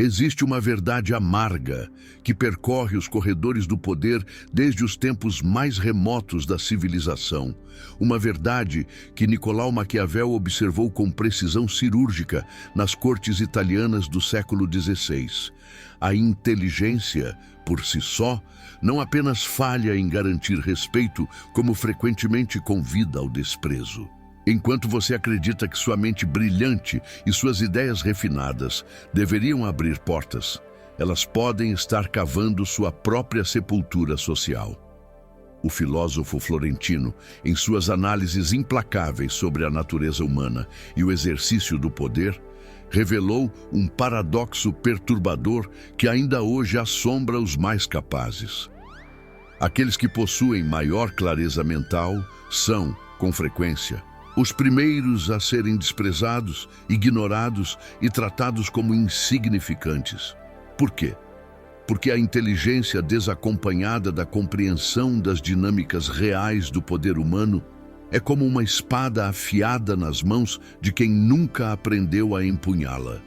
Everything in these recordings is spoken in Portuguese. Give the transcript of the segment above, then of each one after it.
Existe uma verdade amarga que percorre os corredores do poder desde os tempos mais remotos da civilização. Uma verdade que Nicolau Maquiavel observou com precisão cirúrgica nas cortes italianas do século XVI. A inteligência, por si só, não apenas falha em garantir respeito, como frequentemente convida ao desprezo. Enquanto você acredita que sua mente brilhante e suas ideias refinadas deveriam abrir portas, elas podem estar cavando sua própria sepultura social. O filósofo florentino, em suas análises implacáveis sobre a natureza humana e o exercício do poder, revelou um paradoxo perturbador que ainda hoje assombra os mais capazes. Aqueles que possuem maior clareza mental são, com frequência, os primeiros a serem desprezados, ignorados e tratados como insignificantes. Por quê? Porque a inteligência desacompanhada da compreensão das dinâmicas reais do poder humano é como uma espada afiada nas mãos de quem nunca aprendeu a empunhá-la.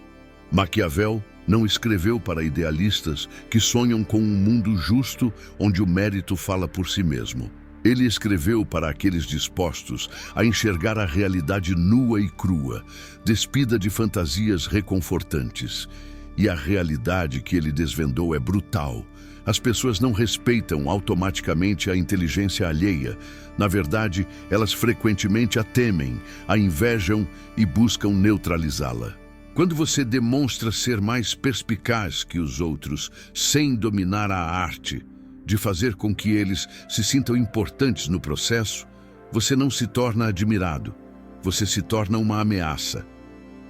Maquiavel não escreveu para idealistas que sonham com um mundo justo onde o mérito fala por si mesmo. Ele escreveu para aqueles dispostos a enxergar a realidade nua e crua, despida de fantasias reconfortantes. E a realidade que ele desvendou é brutal. As pessoas não respeitam automaticamente a inteligência alheia. Na verdade, elas frequentemente a temem, a invejam e buscam neutralizá-la. Quando você demonstra ser mais perspicaz que os outros, sem dominar a arte de fazer com que eles se sintam importantes no processo, você não se torna admirado, você se torna uma ameaça.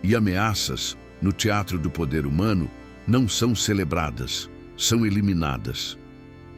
E ameaças, no teatro do poder humano, não são celebradas, são eliminadas.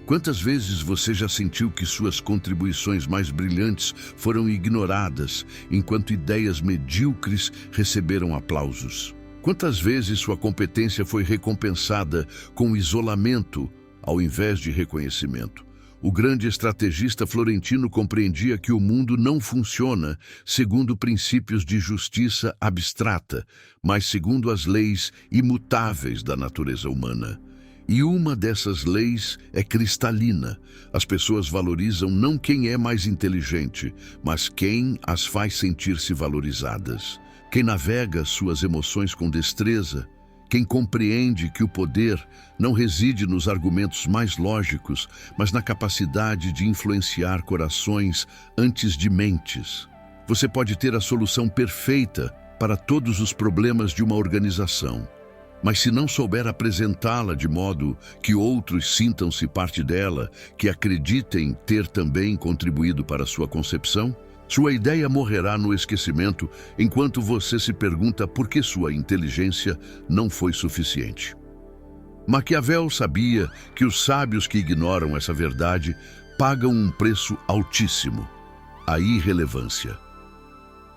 Quantas vezes você já sentiu que suas contribuições mais brilhantes foram ignoradas, enquanto ideias medíocres receberam aplausos? Quantas vezes sua competência foi recompensada com isolamento, ao invés de reconhecimento? O grande estrategista florentino compreendia que o mundo não funciona segundo princípios de justiça abstrata, mas segundo as leis imutáveis da natureza humana. E uma dessas leis é cristalina. As pessoas valorizam não quem é mais inteligente, mas quem as faz sentir-se valorizadas. Quem navega suas emoções com destreza, quem compreende que o poder não reside nos argumentos mais lógicos, mas na capacidade de influenciar corações antes de mentes. Você pode ter a solução perfeita para todos os problemas de uma organização, mas se não souber apresentá-la de modo que outros sintam-se parte dela, que acreditem ter também contribuído para a sua concepção, sua ideia morrerá no esquecimento enquanto você se pergunta por que sua inteligência não foi suficiente. Maquiavel sabia que os sábios que ignoram essa verdade pagam um preço altíssimo: a irrelevância.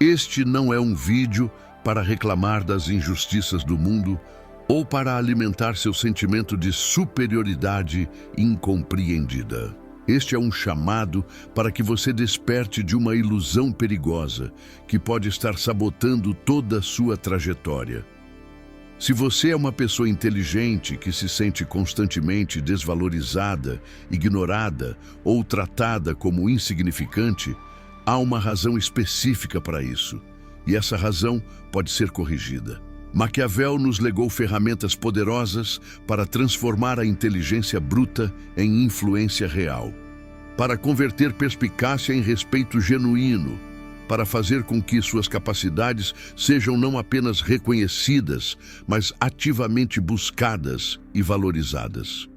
Este não é um vídeo para reclamar das injustiças do mundo ou para alimentar seu sentimento de superioridade incompreendida. Este é um chamado para que você desperte de uma ilusão perigosa que pode estar sabotando toda a sua trajetória. Se você é uma pessoa inteligente que se sente constantemente desvalorizada, ignorada ou tratada como insignificante, há uma razão específica para isso, e essa razão pode ser corrigida. Maquiavel nos legou ferramentas poderosas para transformar a inteligência bruta em influência real, para converter perspicácia em respeito genuíno, para fazer com que suas capacidades sejam não apenas reconhecidas, mas ativamente buscadas e valorizadas.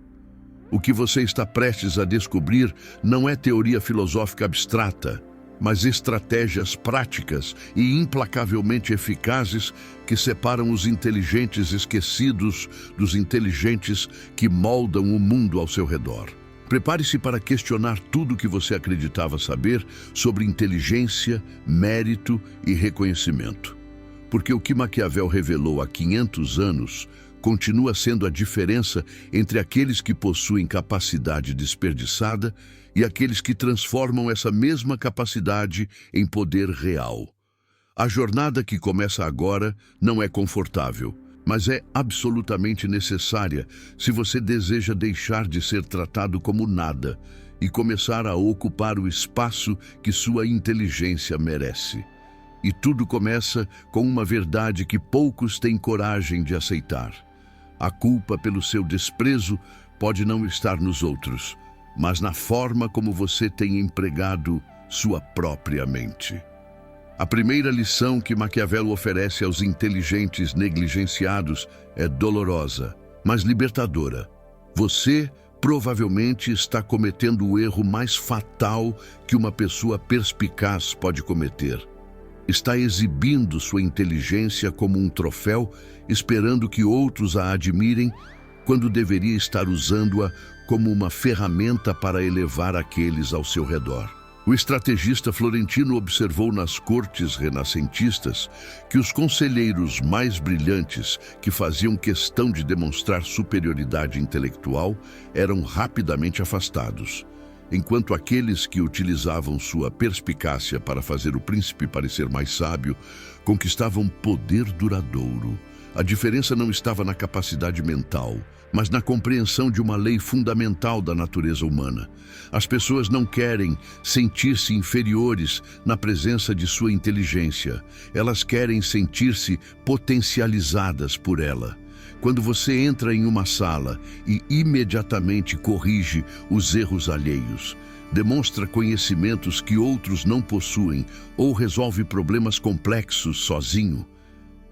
O que você está prestes a descobrir não é teoria filosófica abstrata, mas estratégias práticas e implacavelmente eficazes que separam os inteligentes esquecidos dos inteligentes que moldam o mundo ao seu redor. Prepare-se para questionar tudo o que você acreditava saber sobre inteligência, mérito e reconhecimento. Porque o que Maquiavel revelou há 500 anos continua sendo a diferença entre aqueles que possuem capacidade desperdiçada e aqueles que transformam essa mesma capacidade em poder real. A jornada que começa agora não é confortável, mas é absolutamente necessária se você deseja deixar de ser tratado como nada e começar a ocupar o espaço que sua inteligência merece. E tudo começa com uma verdade que poucos têm coragem de aceitar. A culpa pelo seu desprezo pode não estar nos outros, mas na forma como você tem empregado sua própria mente. A primeira lição que Maquiavel oferece aos inteligentes negligenciados é dolorosa, mas libertadora. Você provavelmente está cometendo o erro mais fatal que uma pessoa perspicaz pode cometer. Está exibindo sua inteligência como um troféu, esperando que outros a admirem, quando deveria estar usando-a como uma ferramenta para elevar aqueles ao seu redor. O estrategista florentino observou nas cortes renascentistas que os conselheiros mais brilhantes, que faziam questão de demonstrar superioridade intelectual, eram rapidamente afastados, enquanto aqueles que utilizavam sua perspicácia para fazer o príncipe parecer mais sábio conquistavam poder duradouro. A diferença não estava na capacidade mental, mas na compreensão de uma lei fundamental da natureza humana. As pessoas não querem sentir-se inferiores na presença de sua inteligência. Elas querem sentir-se potencializadas por ela. Quando você entra em uma sala e imediatamente corrige os erros alheios, demonstra conhecimentos que outros não possuem ou resolve problemas complexos sozinho,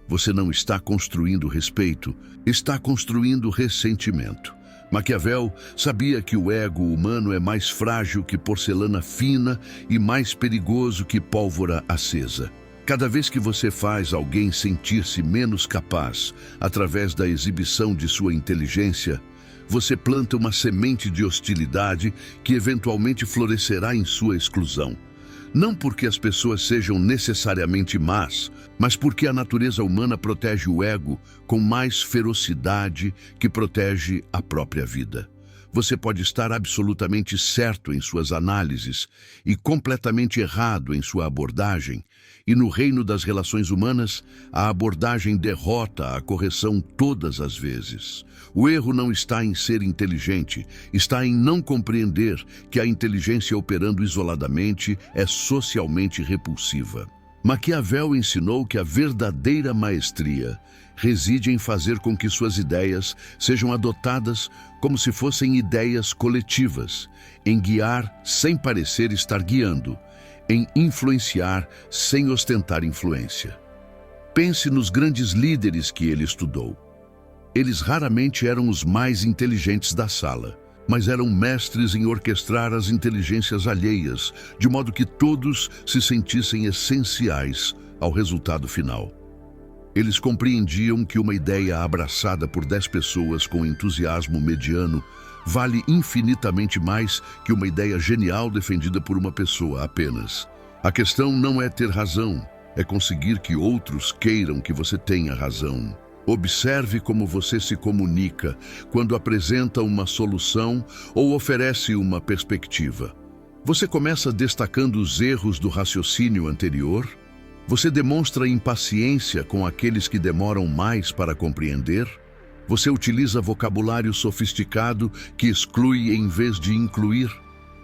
você não está construindo respeito, está construindo ressentimento. Maquiavel sabia que o ego humano é mais frágil que porcelana fina e mais perigoso que pólvora acesa. Cada vez que você faz alguém sentir-se menos capaz através da exibição de sua inteligência, você planta uma semente de hostilidade que eventualmente florescerá em sua exclusão. Não porque as pessoas sejam necessariamente más, mas porque a natureza humana protege o ego com mais ferocidade que protege a própria vida. Você pode estar absolutamente certo em suas análises e completamente errado em sua abordagem, e no reino das relações humanas, a abordagem derrota a correção todas as vezes. O erro não está em ser inteligente, está em não compreender que a inteligência operando isoladamente é socialmente repulsiva. Maquiavel ensinou que a verdadeira maestria reside em fazer com que suas ideias sejam adotadas como se fossem ideias coletivas, em guiar sem parecer estar guiando, em influenciar sem ostentar influência. Pense nos grandes líderes que ele estudou. Eles raramente eram os mais inteligentes da sala, mas eram mestres em orquestrar as inteligências alheias, de modo que todos se sentissem essenciais ao resultado final. Eles compreendiam que uma ideia abraçada por 10 pessoas com entusiasmo mediano vale infinitamente mais que uma ideia genial defendida por uma pessoa apenas. A questão não é ter razão, é conseguir que outros queiram que você tenha razão. Observe como você se comunica quando apresenta uma solução ou oferece uma perspectiva. Você começa destacando os erros do raciocínio anterior? Você demonstra impaciência com aqueles que demoram mais para compreender? Você utiliza vocabulário sofisticado que exclui em vez de incluir?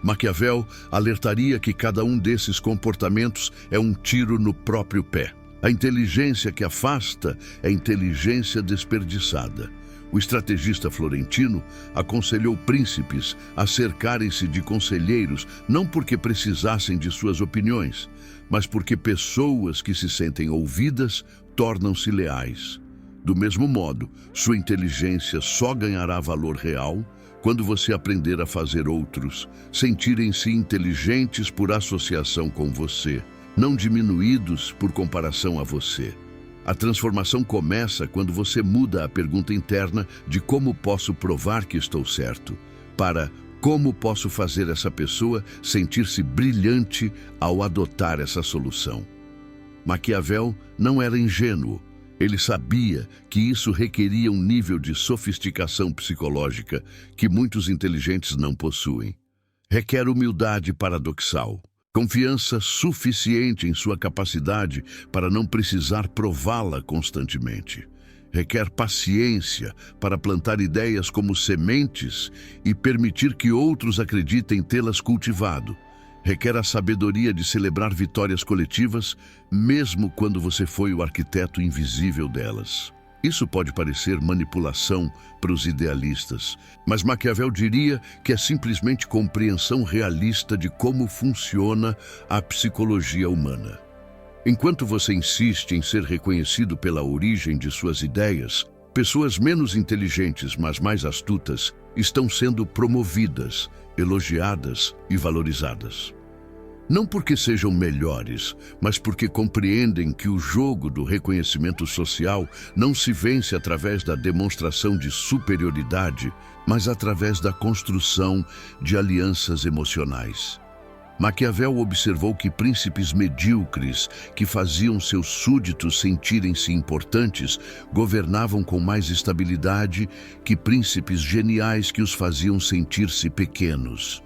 Maquiavel alertaria que cada um desses comportamentos é um tiro no próprio pé. A inteligência que afasta é inteligência desperdiçada. O estrategista florentino aconselhou príncipes a cercarem-se de conselheiros não porque precisassem de suas opiniões, mas porque pessoas que se sentem ouvidas tornam-se leais. Do mesmo modo, sua inteligência só ganhará valor real quando você aprender a fazer outros sentirem-se inteligentes por associação com você, não diminuídos por comparação a você. A transformação começa quando você muda a pergunta interna de como posso provar que estou certo, para como posso fazer essa pessoa sentir-se brilhante ao adotar essa solução. Maquiavel não era ingênuo. Ele sabia que isso requeria um nível de sofisticação psicológica que muitos inteligentes não possuem. Requer humildade paradoxal, confiança suficiente em sua capacidade para não precisar prová-la constantemente. Requer paciência para plantar ideias como sementes e permitir que outros acreditem tê-las cultivado. Requer a sabedoria de celebrar vitórias coletivas, mesmo quando você foi o arquiteto invisível delas. Isso pode parecer manipulação para os idealistas, mas Maquiavel diria que é simplesmente compreensão realista de como funciona a psicologia humana. Enquanto você insiste em ser reconhecido pela origem de suas ideias, pessoas menos inteligentes, mas mais astutas, estão sendo promovidas, elogiadas e valorizadas. Não porque sejam melhores, mas porque compreendem que o jogo do reconhecimento social não se vence através da demonstração de superioridade, mas através da construção de alianças emocionais. Maquiavel observou que príncipes medíocres, que faziam seus súditos sentirem-se importantes, governavam com mais estabilidade que príncipes geniais que os faziam sentir-se pequenos.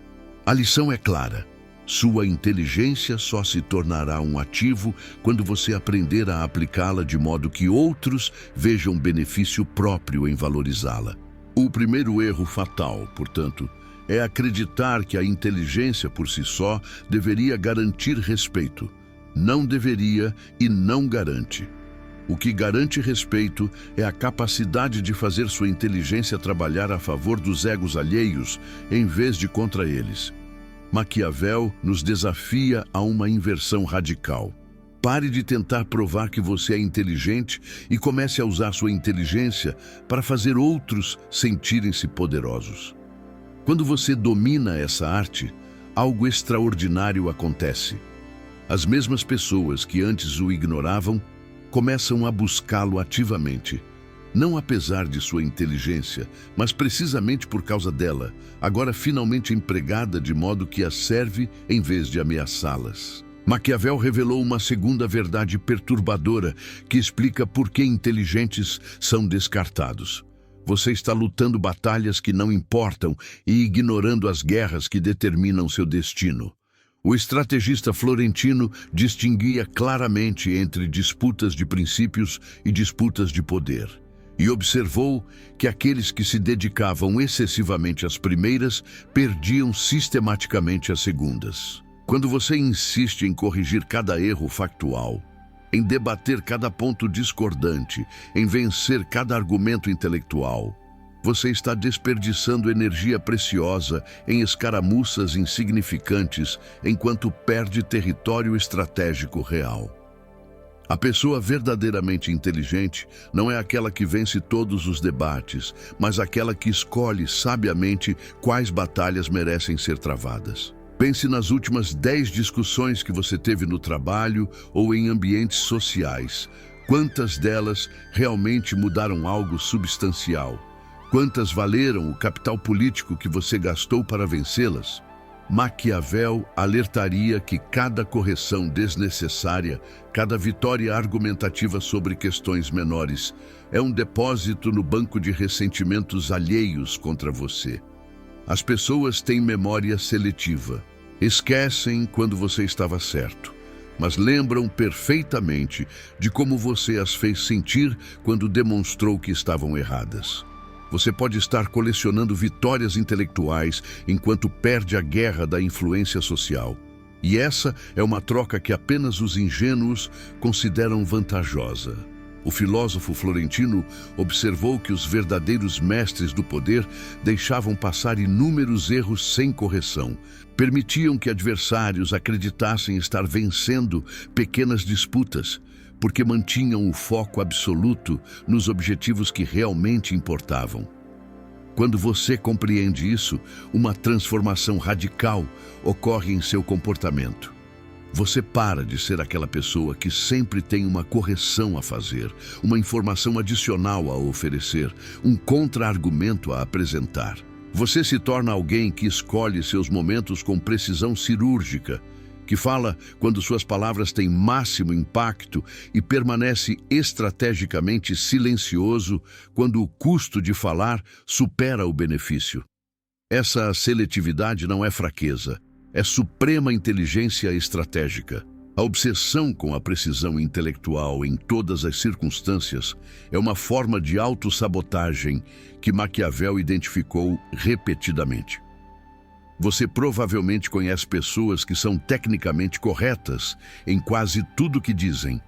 A lição é clara. Sua inteligência só se tornará um ativo quando você aprender a aplicá-la de modo que outros vejam benefício próprio em valorizá-la. O primeiro erro fatal, portanto, é acreditar que a inteligência por si só deveria garantir respeito. Não deveria e não garante. O que garante respeito é a capacidade de fazer sua inteligência trabalhar a favor dos egos alheios em vez de contra eles. Maquiavel nos desafia a uma inversão radical. Pare de tentar provar que você é inteligente e comece a usar sua inteligência para fazer outros sentirem-se poderosos. Quando você domina essa arte, algo extraordinário acontece. As mesmas pessoas que antes o ignoravam começam a buscá-lo ativamente. Não apesar de sua inteligência, mas precisamente por causa dela, agora finalmente empregada de modo que as serve em vez de ameaçá-las. Maquiavel revelou uma segunda verdade perturbadora que explica por que inteligentes são descartados. Você está lutando batalhas que não importam e ignorando as guerras que determinam seu destino. O estrategista florentino distinguia claramente entre disputas de princípios e disputas de poder. E observou que aqueles que se dedicavam excessivamente às primeiras perdiam sistematicamente as segundas. Quando você insiste em corrigir cada erro factual, em debater cada ponto discordante, em vencer cada argumento intelectual, você está desperdiçando energia preciosa em escaramuças insignificantes enquanto perde território estratégico real. A pessoa verdadeiramente inteligente não é aquela que vence todos os debates, mas aquela que escolhe sabiamente quais batalhas merecem ser travadas. Pense nas últimas 10 discussões que você teve no trabalho ou em ambientes sociais. Quantas delas realmente mudaram algo substancial? Quantas valeram o capital político que você gastou para vencê-las? Maquiavel alertaria que cada correção desnecessária, cada vitória argumentativa sobre questões menores, é um depósito no banco de ressentimentos alheios contra você. As pessoas têm memória seletiva. Esquecem quando você estava certo, mas lembram perfeitamente de como você as fez sentir quando demonstrou que estavam erradas. Você pode estar colecionando vitórias intelectuais enquanto perde a guerra da influência social. E essa é uma troca que apenas os ingênuos consideram vantajosa. O filósofo florentino observou que os verdadeiros mestres do poder deixavam passar inúmeros erros sem correção, permitiam que adversários acreditassem estar vencendo pequenas disputas, porque mantinham o foco absoluto nos objetivos que realmente importavam. Quando você compreende isso, uma transformação radical ocorre em seu comportamento. Você para de ser aquela pessoa que sempre tem uma correção a fazer, uma informação adicional a oferecer, um contra-argumento a apresentar. Você se torna alguém que escolhe seus momentos com precisão cirúrgica, que fala quando suas palavras têm máximo impacto e permanece estrategicamente silencioso quando o custo de falar supera o benefício. Essa seletividade não é fraqueza, é suprema inteligência estratégica. A obsessão com a precisão intelectual em todas as circunstâncias é uma forma de autossabotagem que Maquiavel identificou repetidamente. Você provavelmente conhece pessoas que são tecnicamente corretas em quase tudo que dizem,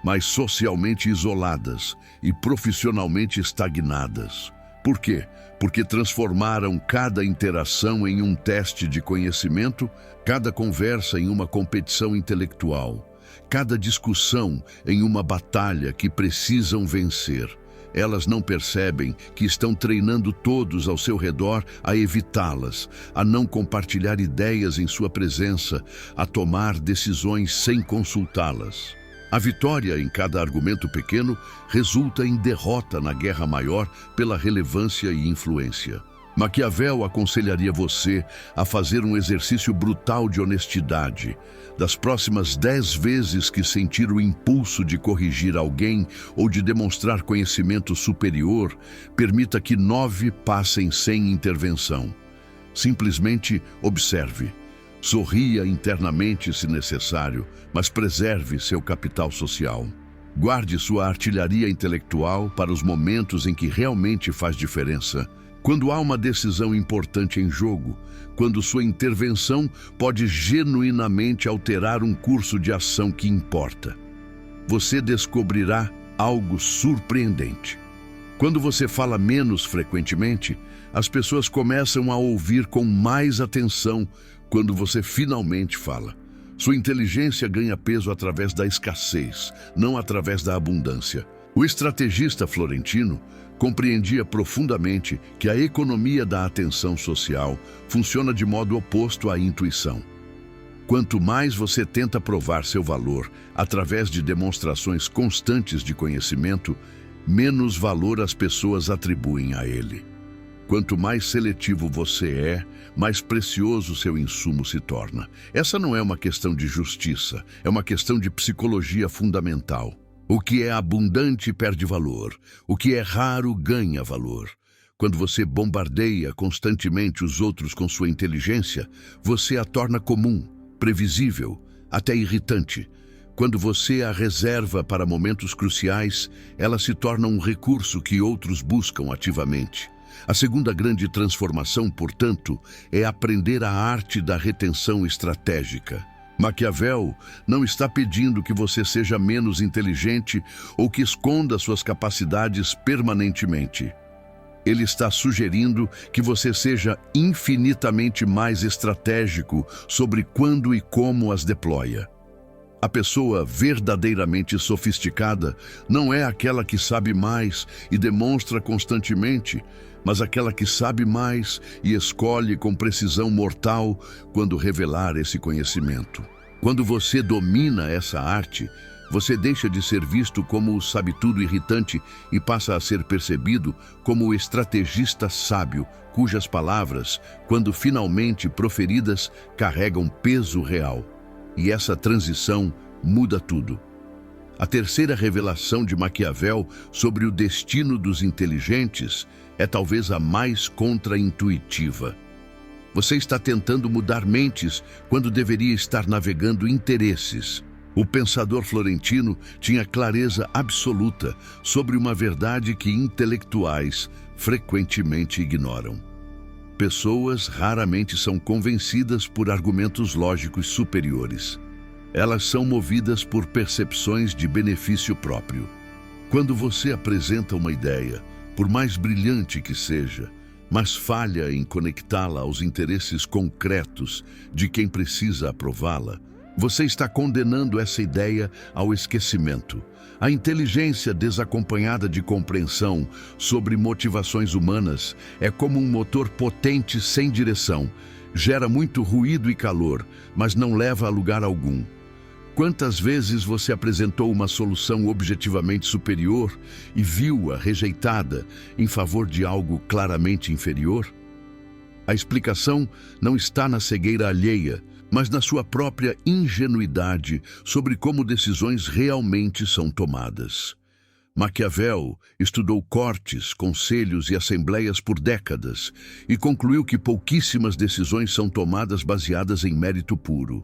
mas socialmente isoladas e profissionalmente estagnadas. Por quê? Porque transformaram cada interação em um teste de conhecimento, cada conversa em uma competição intelectual, cada discussão em uma batalha que precisam vencer. Elas não percebem que estão treinando todos ao seu redor a evitá-las, a não compartilhar ideias em sua presença, a tomar decisões sem consultá-las. A vitória em cada argumento pequeno resulta em derrota na guerra maior pela relevância e influência. Maquiavel aconselharia você a fazer um exercício brutal de honestidade. Das próximas 10 vezes que sentir o impulso de corrigir alguém ou de demonstrar conhecimento superior, permita que 9 passem sem intervenção. Simplesmente observe. Sorria internamente se necessário, mas preserve seu capital social. Guarde sua artilharia intelectual para os momentos em que realmente faz diferença. Quando há uma decisão importante em jogo, quando sua intervenção pode genuinamente alterar um curso de ação que importa. Você descobrirá algo surpreendente. Quando você fala menos frequentemente, as pessoas começam a ouvir com mais atenção quando você finalmente fala. Sua inteligência ganha peso através da escassez, não através da abundância. O estrategista florentino compreendia profundamente que a economia da atenção social funciona de modo oposto à intuição. Quanto mais você tenta provar seu valor através de demonstrações constantes de conhecimento, menos valor as pessoas atribuem a ele. Quanto mais seletivo você é, mais precioso seu insumo se torna. Essa não é uma questão de justiça, é uma questão de psicologia fundamental. O que é abundante perde valor, o que é raro ganha valor. Quando você bombardeia constantemente os outros com sua inteligência, você a torna comum, previsível, até irritante. Quando você a reserva para momentos cruciais, ela se torna um recurso que outros buscam ativamente. A segunda grande transformação, portanto, é aprender a arte da retenção estratégica. Maquiavel não está pedindo que você seja menos inteligente ou que esconda suas capacidades permanentemente. Ele está sugerindo que você seja infinitamente mais estratégico sobre quando e como as deploya. A pessoa verdadeiramente sofisticada não é aquela que sabe mais e demonstra constantemente, mas aquela que sabe mais e escolhe com precisão mortal quando revelar esse conhecimento. Quando você domina essa arte, você deixa de ser visto como o sabe-tudo irritante e passa a ser percebido como o estrategista sábio, cujas palavras, quando finalmente proferidas, carregam peso real. E essa transição muda tudo. A terceira revelação de Maquiavel sobre o destino dos inteligentes é talvez a mais contraintuitiva. Você está tentando mudar mentes quando deveria estar navegando interesses. O pensador florentino tinha clareza absoluta sobre uma verdade que intelectuais frequentemente ignoram. Pessoas raramente são convencidas por argumentos lógicos superiores. Elas são movidas por percepções de benefício próprio. Quando você apresenta uma ideia, por mais brilhante que seja, mas falha em conectá-la aos interesses concretos de quem precisa aprová-la, você está condenando essa ideia ao esquecimento. A inteligência desacompanhada de compreensão sobre motivações humanas é como um motor potente sem direção. Gera muito ruído e calor, mas não leva a lugar algum. Quantas vezes você apresentou uma solução objetivamente superior e viu-a rejeitada em favor de algo claramente inferior? A explicação não está na cegueira alheia, mas na sua própria ingenuidade sobre como decisões realmente são tomadas. Maquiavel estudou cortes, conselhos e assembleias por décadas e concluiu que pouquíssimas decisões são tomadas baseadas em mérito puro.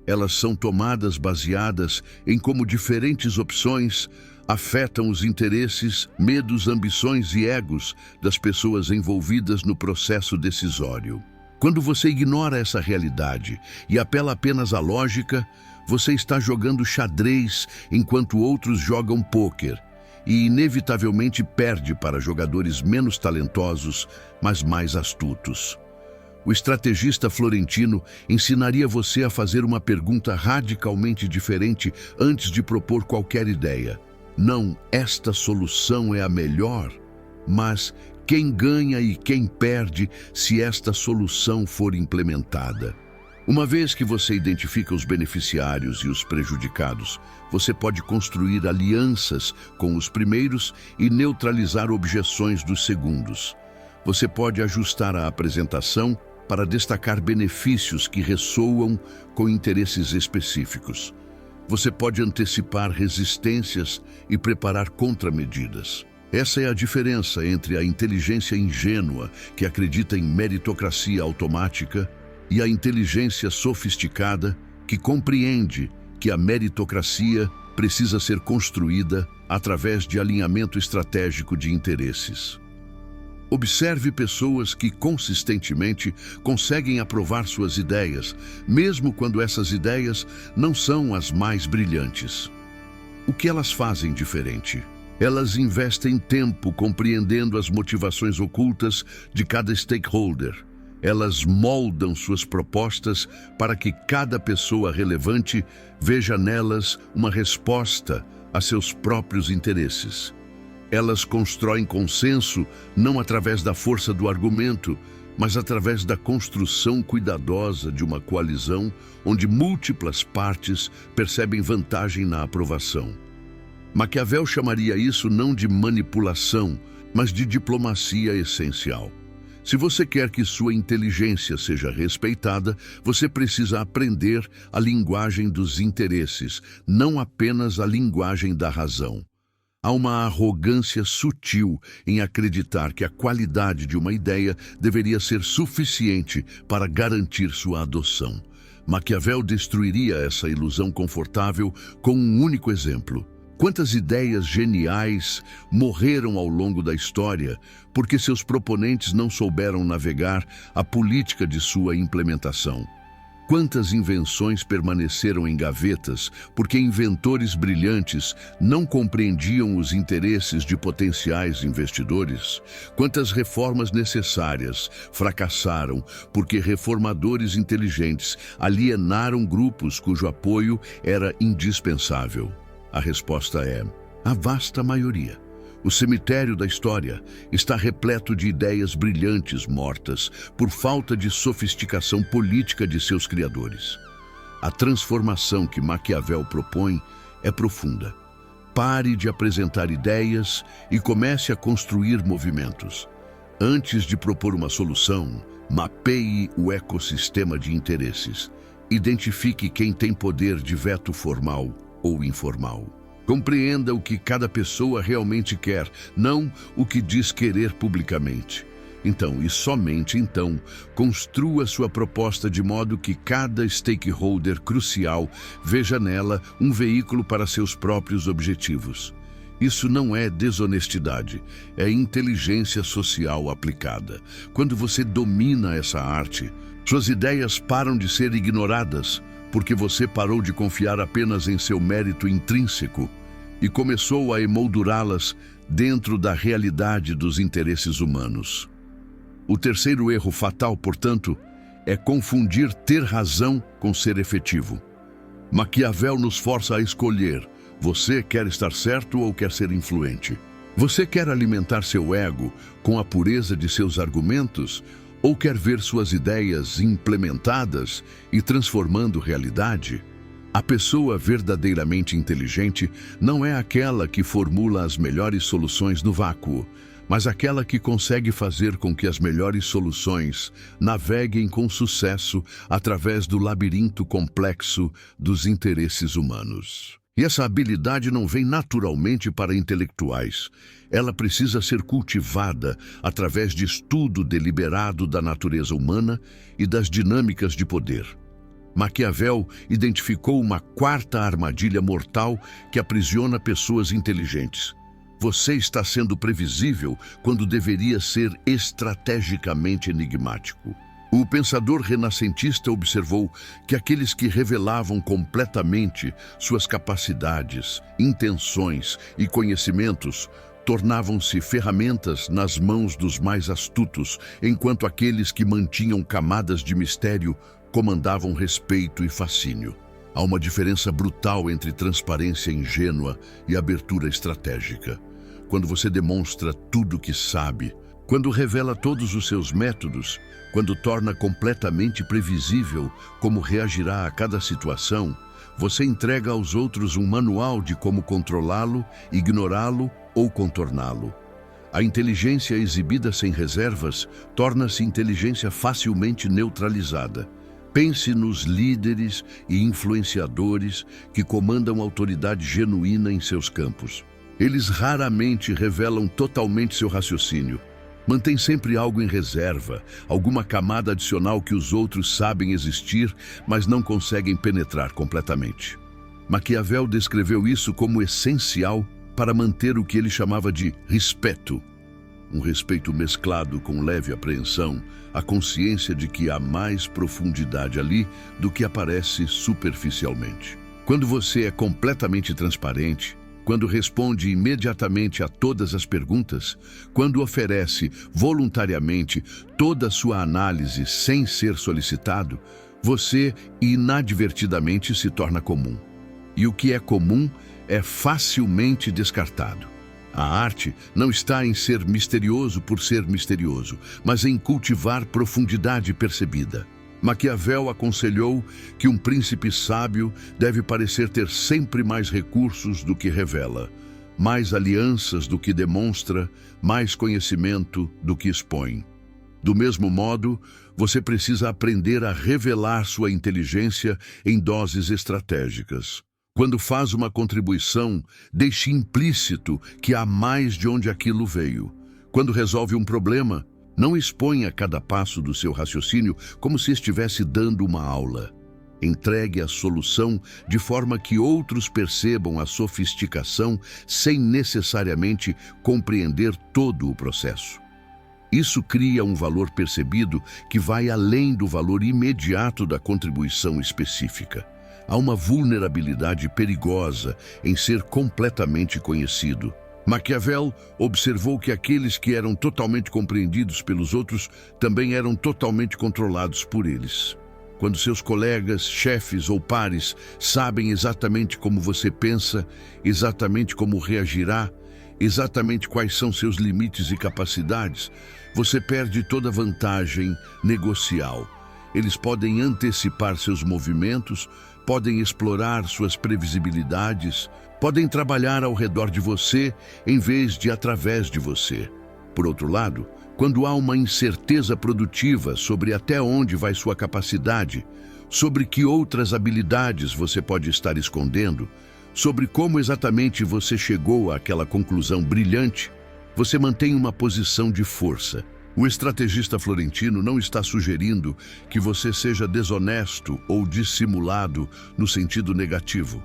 Elas são tomadas baseadas em como diferentes opções afetam os interesses, medos, ambições e egos das pessoas envolvidas no processo decisório. Quando você ignora essa realidade e apela apenas à lógica, você está jogando xadrez enquanto outros jogam pôquer e inevitavelmente perde para jogadores menos talentosos, mas mais astutos. O estrategista florentino ensinaria você a fazer uma pergunta radicalmente diferente antes de propor qualquer ideia. Não, esta solução é a melhor, mas quem ganha e quem perde se esta solução for implementada. Uma vez que você identifica os beneficiários e os prejudicados, você pode construir alianças com os primeiros e neutralizar objeções dos segundos. Você pode ajustar a apresentação para destacar benefícios que ressoam com interesses específicos. Você pode antecipar resistências e preparar contramedidas. Essa é a diferença entre a inteligência ingênua, que acredita em meritocracia automática, e a inteligência sofisticada, que compreende que a meritocracia precisa ser construída através de alinhamento estratégico de interesses. Observe pessoas que consistentemente conseguem aprovar suas ideias, mesmo quando essas ideias não são as mais brilhantes. O que elas fazem diferente? Elas investem tempo compreendendo as motivações ocultas de cada stakeholder. Elas moldam suas propostas para que cada pessoa relevante veja nelas uma resposta a seus próprios interesses. Elas constroem consenso não através da força do argumento, mas através da construção cuidadosa de uma coalizão onde múltiplas partes percebem vantagem na aprovação. Maquiavel chamaria isso não de manipulação, mas de diplomacia essencial. Se você quer que sua inteligência seja respeitada, você precisa aprender a linguagem dos interesses, não apenas a linguagem da razão. Há uma arrogância sutil em acreditar que a qualidade de uma ideia deveria ser suficiente para garantir sua adoção. Maquiavel destruiria essa ilusão confortável com um único exemplo. Quantas ideias geniais morreram ao longo da história porque seus proponentes não souberam navegar a política de sua implementação? Quantas invenções permaneceram em gavetas porque inventores brilhantes não compreendiam os interesses de potenciais investidores? Quantas reformas necessárias fracassaram porque reformadores inteligentes alienaram grupos cujo apoio era indispensável? A resposta é a vasta maioria. O cemitério da história está repleto de ideias brilhantes mortas por falta de sofisticação política de seus criadores. A transformação que Maquiavel propõe é profunda. Pare de apresentar ideias e comece a construir movimentos. Antes de propor uma solução, mapeie o ecossistema de interesses. Identifique quem tem poder de veto formal ou informal. Compreenda o que cada pessoa realmente quer, não o que diz querer publicamente. Então, e somente então, construa sua proposta de modo que cada stakeholder crucial veja nela um veículo para seus próprios objetivos. Isso não é desonestidade, é inteligência social aplicada. Quando você domina essa arte, suas ideias param de ser ignoradas, porque você parou de confiar apenas em seu mérito intrínseco e começou a emoldurá-las dentro da realidade dos interesses humanos. O terceiro erro fatal, portanto, é confundir ter razão com ser efetivo. Maquiavel nos força a escolher: você quer estar certo ou quer ser influente? Você quer alimentar seu ego com a pureza de seus argumentos ou quer ver suas ideias implementadas e transformando realidade? A pessoa verdadeiramente inteligente não é aquela que formula as melhores soluções no vácuo, mas aquela que consegue fazer com que as melhores soluções naveguem com sucesso através do labirinto complexo dos interesses humanos. E essa habilidade não vem naturalmente para intelectuais. Ela precisa ser cultivada através de estudo deliberado da natureza humana e das dinâmicas de poder. Maquiavel identificou uma quarta armadilha mortal que aprisiona pessoas inteligentes. Você está sendo previsível quando deveria ser estrategicamente enigmático. O pensador renascentista observou que aqueles que revelavam completamente suas capacidades, intenções e conhecimentos tornavam-se ferramentas nas mãos dos mais astutos, enquanto aqueles que mantinham camadas de mistério comandavam respeito e fascínio. Há uma diferença brutal entre transparência ingênua e abertura estratégica. Quando você demonstra tudo o que sabe, quando revela todos os seus métodos, quando torna completamente previsível como reagirá a cada situação, você entrega aos outros um manual de como controlá-lo, ignorá-lo ou contorná-lo. A inteligência exibida sem reservas torna-se inteligência facilmente neutralizada. Pense nos líderes e influenciadores que comandam autoridade genuína em seus campos. Eles raramente revelam totalmente seu raciocínio. Mantém sempre algo em reserva, alguma camada adicional que os outros sabem existir, mas não conseguem penetrar completamente. Maquiavel descreveu isso como essencial para manter o que ele chamava de respeito. Um respeito mesclado com leve apreensão, a consciência de que há mais profundidade ali do que aparece superficialmente. Quando você é completamente transparente, quando responde imediatamente a todas as perguntas, quando oferece voluntariamente toda a sua análise sem ser solicitado, você inadvertidamente se torna comum. E o que é comum é facilmente descartado. A arte não está em ser misterioso por ser misterioso, mas em cultivar profundidade percebida. Maquiavel aconselhou que um príncipe sábio deve parecer ter sempre mais recursos do que revela, mais alianças do que demonstra, mais conhecimento do que expõe. Do mesmo modo, você precisa aprender a revelar sua inteligência em doses estratégicas. Quando faz uma contribuição, deixe implícito que há mais de onde aquilo veio. Quando resolve um problema, não exponha cada passo do seu raciocínio como se estivesse dando uma aula. Entregue a solução de forma que outros percebam a sofisticação sem necessariamente compreender todo o processo. Isso cria um valor percebido que vai além do valor imediato da contribuição específica. Há uma vulnerabilidade perigosa em ser completamente conhecido. Maquiavel observou que aqueles que eram totalmente compreendidos pelos outros também eram totalmente controlados por eles. Quando seus colegas, chefes ou pares sabem exatamente como você pensa, exatamente como reagirá, exatamente quais são seus limites e capacidades, você perde toda vantagem negocial. Eles podem antecipar seus movimentos, podem explorar suas previsibilidades, podem trabalhar ao redor de você em vez de através de você. Por outro lado, quando há uma incerteza produtiva sobre até onde vai sua capacidade, sobre que outras habilidades você pode estar escondendo, sobre como exatamente você chegou àquela conclusão brilhante, você mantém uma posição de força. O estrategista florentino não está sugerindo que você seja desonesto ou dissimulado no sentido negativo.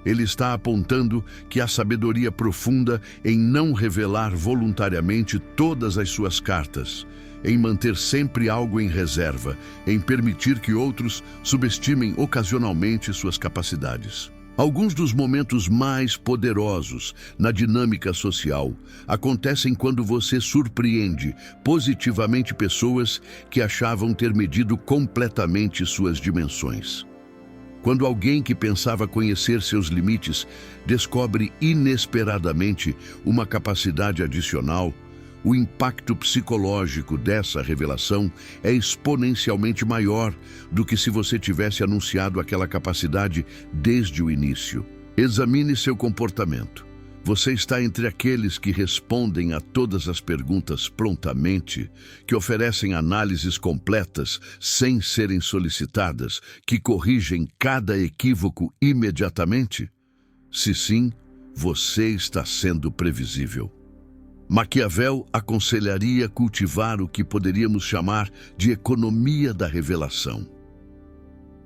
Ele está apontando que há sabedoria profunda em não revelar voluntariamente todas as suas cartas, em manter sempre algo em reserva, em permitir que outros subestimem ocasionalmente suas capacidades. Alguns dos momentos mais poderosos na dinâmica social acontecem quando você surpreende positivamente pessoas que achavam ter medido completamente suas dimensões. Quando alguém que pensava conhecer seus limites descobre inesperadamente uma capacidade adicional, o impacto psicológico dessa revelação é exponencialmente maior do que se você tivesse anunciado aquela capacidade desde o início. Examine seu comportamento. Você está entre aqueles que respondem a todas as perguntas prontamente, que oferecem análises completas sem serem solicitadas, que corrigem cada equívoco imediatamente? Se sim, você está sendo previsível. Maquiavel aconselharia cultivar o que poderíamos chamar de economia da revelação.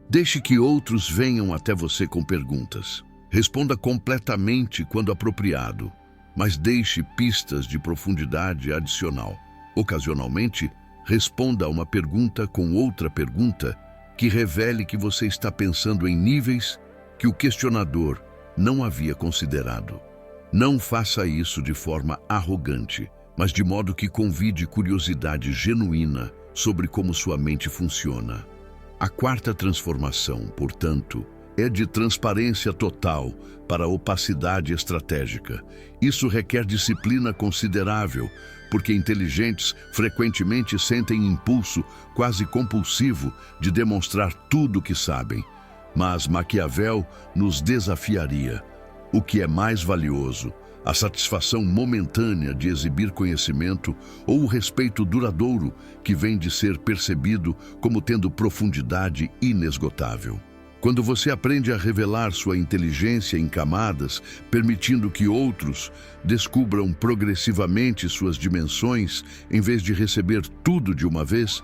Deixe que outros venham até você com perguntas. Responda completamente quando apropriado, mas deixe pistas de profundidade adicional. Ocasionalmente, responda a uma pergunta com outra pergunta que revele que você está pensando em níveis que o questionador não havia considerado. Não faça isso de forma arrogante, mas de modo que convide curiosidade genuína sobre como sua mente funciona. A quarta transformação, portanto, é de transparência total para opacidade estratégica. Isso requer disciplina considerável, porque inteligentes frequentemente sentem impulso quase compulsivo de demonstrar tudo o que sabem. Mas Maquiavel nos desafiaria. O que é mais valioso? A satisfação momentânea de exibir conhecimento ou o respeito duradouro que vem de ser percebido como tendo profundidade inesgotável? Quando você aprende a revelar sua inteligência em camadas, permitindo que outros descubram progressivamente suas dimensões, em vez de receber tudo de uma vez,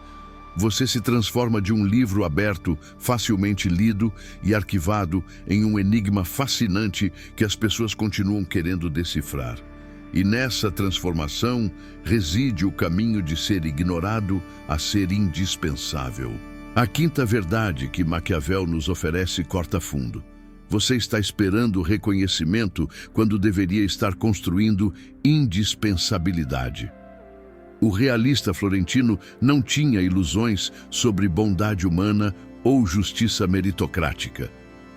você se transforma de um livro aberto, facilmente lido e arquivado, em um enigma fascinante que as pessoas continuam querendo decifrar. E nessa transformação reside o caminho de ser ignorado a ser indispensável. A quinta verdade que Maquiavel nos oferece corta fundo. Você está esperando reconhecimento quando deveria estar construindo indispensabilidade. O realista florentino não tinha ilusões sobre bondade humana ou justiça meritocrática.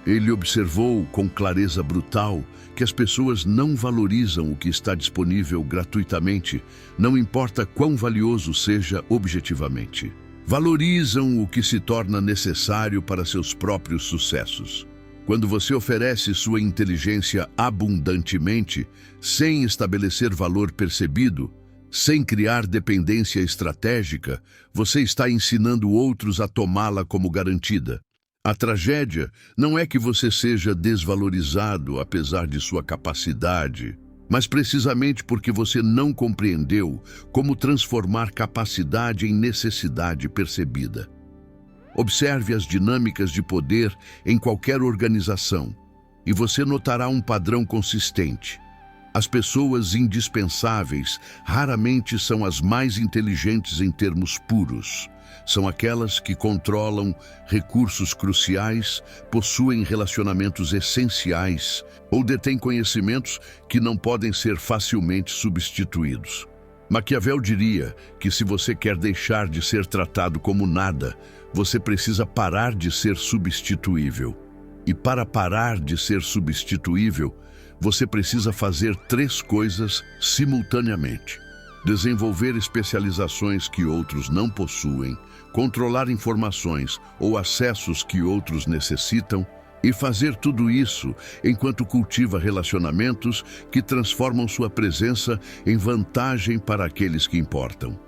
Ele observou com clareza brutal que as pessoas não valorizam o que está disponível gratuitamente, não importa quão valioso seja objetivamente. Valorizam o que se torna necessário para seus próprios sucessos. Quando você oferece sua inteligência abundantemente, sem estabelecer valor percebido, sem criar dependência estratégica, você está ensinando outros a tomá-la como garantida. A tragédia não é que você seja desvalorizado apesar de sua capacidade, mas precisamente porque você não compreendeu como transformar capacidade em necessidade percebida. Observe as dinâmicas de poder em qualquer organização e você notará um padrão consistente. As pessoas indispensáveis raramente são as mais inteligentes em termos puros. São aquelas que controlam recursos cruciais, possuem relacionamentos essenciais ou detêm conhecimentos que não podem ser facilmente substituídos. Maquiavel diria que se você quer deixar de ser tratado como nada, você precisa parar de ser substituível. E para parar de ser substituível, você precisa fazer 3 coisas simultaneamente: desenvolver especializações que outros não possuem, controlar informações ou acessos que outros necessitam, e fazer tudo isso enquanto cultiva relacionamentos que transformam sua presença em vantagem para aqueles que importam.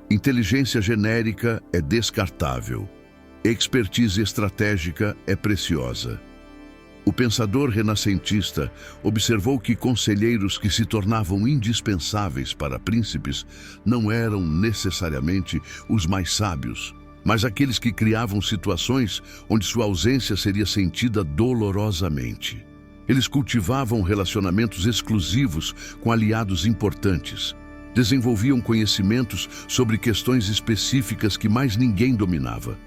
Inteligência genérica é descartável. Expertise estratégica é preciosa. O pensador renascentista observou que conselheiros que se tornavam indispensáveis para príncipes não eram necessariamente os mais sábios, mas aqueles que criavam situações onde sua ausência seria sentida dolorosamente. Eles cultivavam relacionamentos exclusivos com aliados importantes, desenvolviam conhecimentos sobre questões específicas que mais ninguém dominava.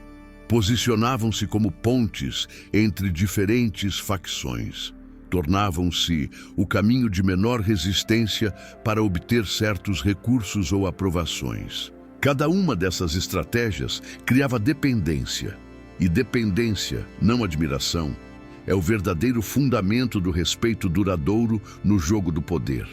Posicionavam-se como pontes entre diferentes facções. Tornavam-se o caminho de menor resistência para obter certos recursos ou aprovações. Cada uma dessas estratégias criava dependência. E dependência, não admiração, é o verdadeiro fundamento do respeito duradouro no jogo do poder.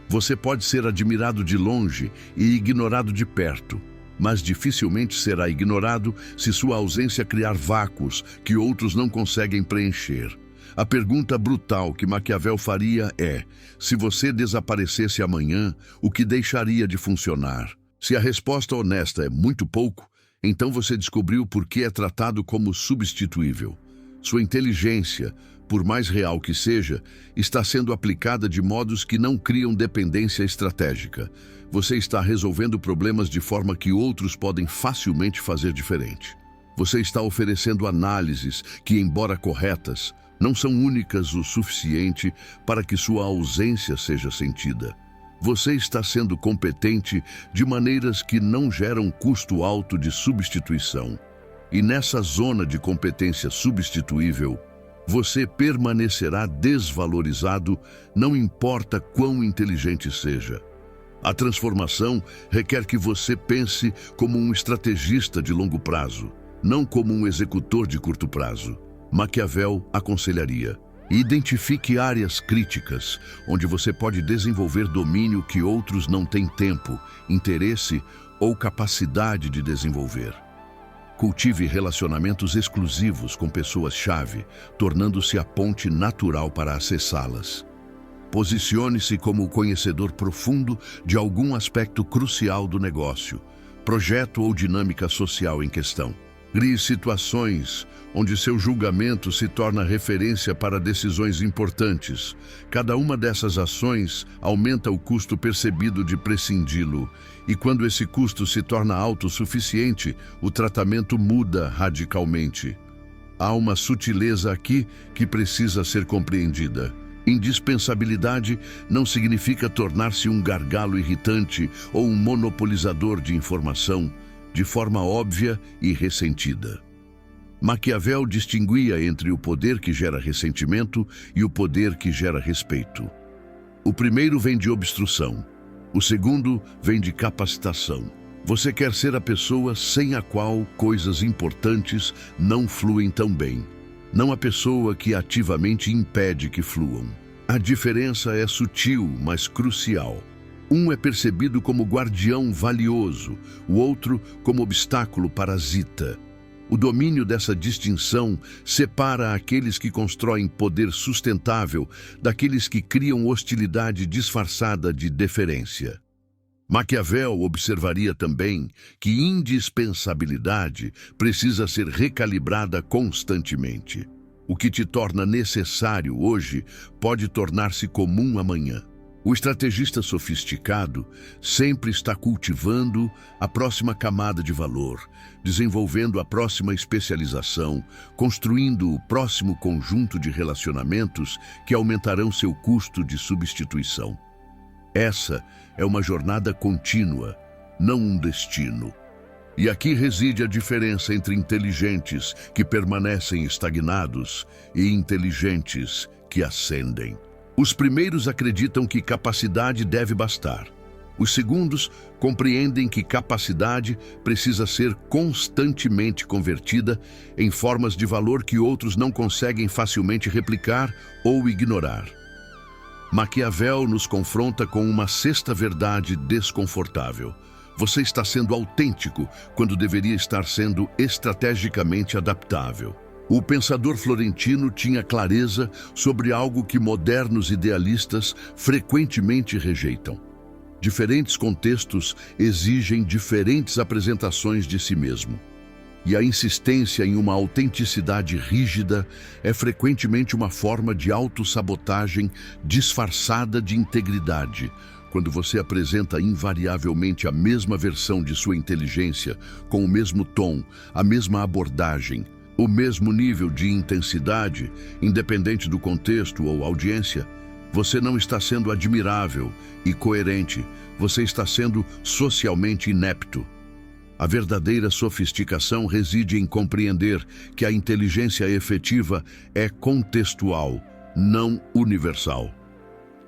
Você pode ser admirado de longe e ignorado de perto, mas dificilmente será ignorado se sua ausência criar vácuos que outros não conseguem preencher. A pergunta brutal que Maquiavel faria é: se você desaparecesse amanhã, o que deixaria de funcionar? Se a resposta honesta é muito pouco, então você descobriu por que é tratado como substituível. Sua inteligência, por mais real que seja, está sendo aplicada de modos que não criam dependência estratégica. Você está resolvendo problemas de forma que outros podem facilmente fazer diferente. Você está oferecendo análises que, embora corretas, não são únicas o suficiente para que sua ausência seja sentida. Você está sendo competente de maneiras que não geram custo alto de substituição. E nessa zona de competência substituível, você permanecerá desvalorizado, não importa quão inteligente seja. A transformação requer que você pense como um estrategista de longo prazo, não como um executor de curto prazo. Maquiavel aconselharia: identifique áreas críticas onde você pode desenvolver domínio que outros não têm tempo, interesse ou capacidade de desenvolver. Cultive relacionamentos exclusivos com pessoas-chave, tornando-se a ponte natural para acessá-las. Posicione-se como o conhecedor profundo de algum aspecto crucial do negócio, projeto ou dinâmica social em questão. Crie situações onde seu julgamento se torna referência para decisões importantes. Cada uma dessas ações aumenta o custo percebido de prescindi-lo, e quando esse custo se torna autossuficiente, o tratamento muda radicalmente. Há uma sutileza aqui que precisa ser compreendida. Indispensabilidade não significa tornar-se um gargalo irritante ou um monopolizador de informação, de forma óbvia e ressentida. Maquiavel distinguia entre o poder que gera ressentimento e o poder que gera respeito. O primeiro vem de obstrução, o segundo vem de capacitação. Você quer ser a pessoa sem a qual coisas importantes não fluem tão bem, não a pessoa que ativamente impede que fluam. A diferença é sutil, mas crucial. Um é percebido como guardião valioso, o outro como obstáculo parasita. O domínio dessa distinção separa aqueles que constroem poder sustentável daqueles que criam hostilidade disfarçada de deferência. Maquiavel observaria também que indispensabilidade precisa ser recalibrada constantemente. O que te torna necessário hoje pode tornar-se comum amanhã. O estrategista sofisticado sempre está cultivando a próxima camada de valor, desenvolvendo a próxima especialização, construindo o próximo conjunto de relacionamentos que aumentarão seu custo de substituição. Essa é uma jornada contínua, não um destino. E aqui reside a diferença entre inteligentes que permanecem estagnados e inteligentes que ascendem. Os primeiros acreditam que capacidade deve bastar. Os segundos compreendem que capacidade precisa ser constantemente convertida em formas de valor que outros não conseguem facilmente replicar ou ignorar. Maquiavel nos confronta com uma sexta verdade desconfortável. Você está sendo autêntico quando deveria estar sendo estrategicamente adaptável. O pensador florentino tinha clareza sobre algo que modernos idealistas frequentemente rejeitam. Diferentes contextos exigem diferentes apresentações de si mesmo. E a insistência em uma autenticidade rígida é frequentemente uma forma de autossabotagem disfarçada de integridade, quando você apresenta invariavelmente a mesma versão de sua inteligência, com o mesmo tom, a mesma abordagem, o mesmo nível de intensidade, independente do contexto ou audiência. Você não está sendo admirável e coerente, você está sendo socialmente inepto. A verdadeira sofisticação reside em compreender que a inteligência efetiva é contextual, não universal.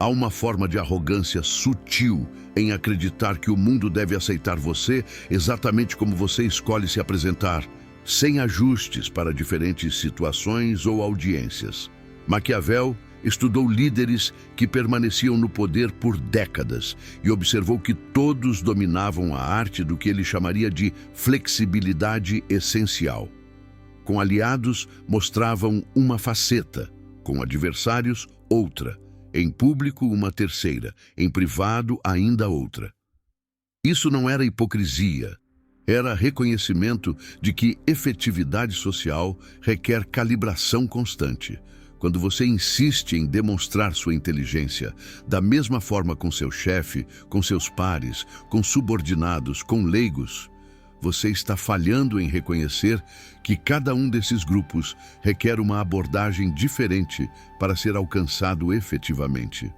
Há uma forma de arrogância sutil em acreditar que o mundo deve aceitar você exatamente como você escolhe se apresentar, sem ajustes para diferentes situações ou audiências. Maquiavel estudou líderes que permaneciam no poder por décadas e observou que todos dominavam a arte do que ele chamaria de flexibilidade essencial. Com aliados, mostravam uma faceta, com adversários, outra, em público, uma terceira, em privado, ainda outra. Isso não era hipocrisia, era reconhecimento de que efetividade social requer calibração constante. Quando você insiste em demonstrar sua inteligência, da mesma forma com seu chefe, com seus pares, com subordinados, com leigos, você está falhando em reconhecer que cada um desses grupos requer uma abordagem diferente para ser alcançado efetivamente.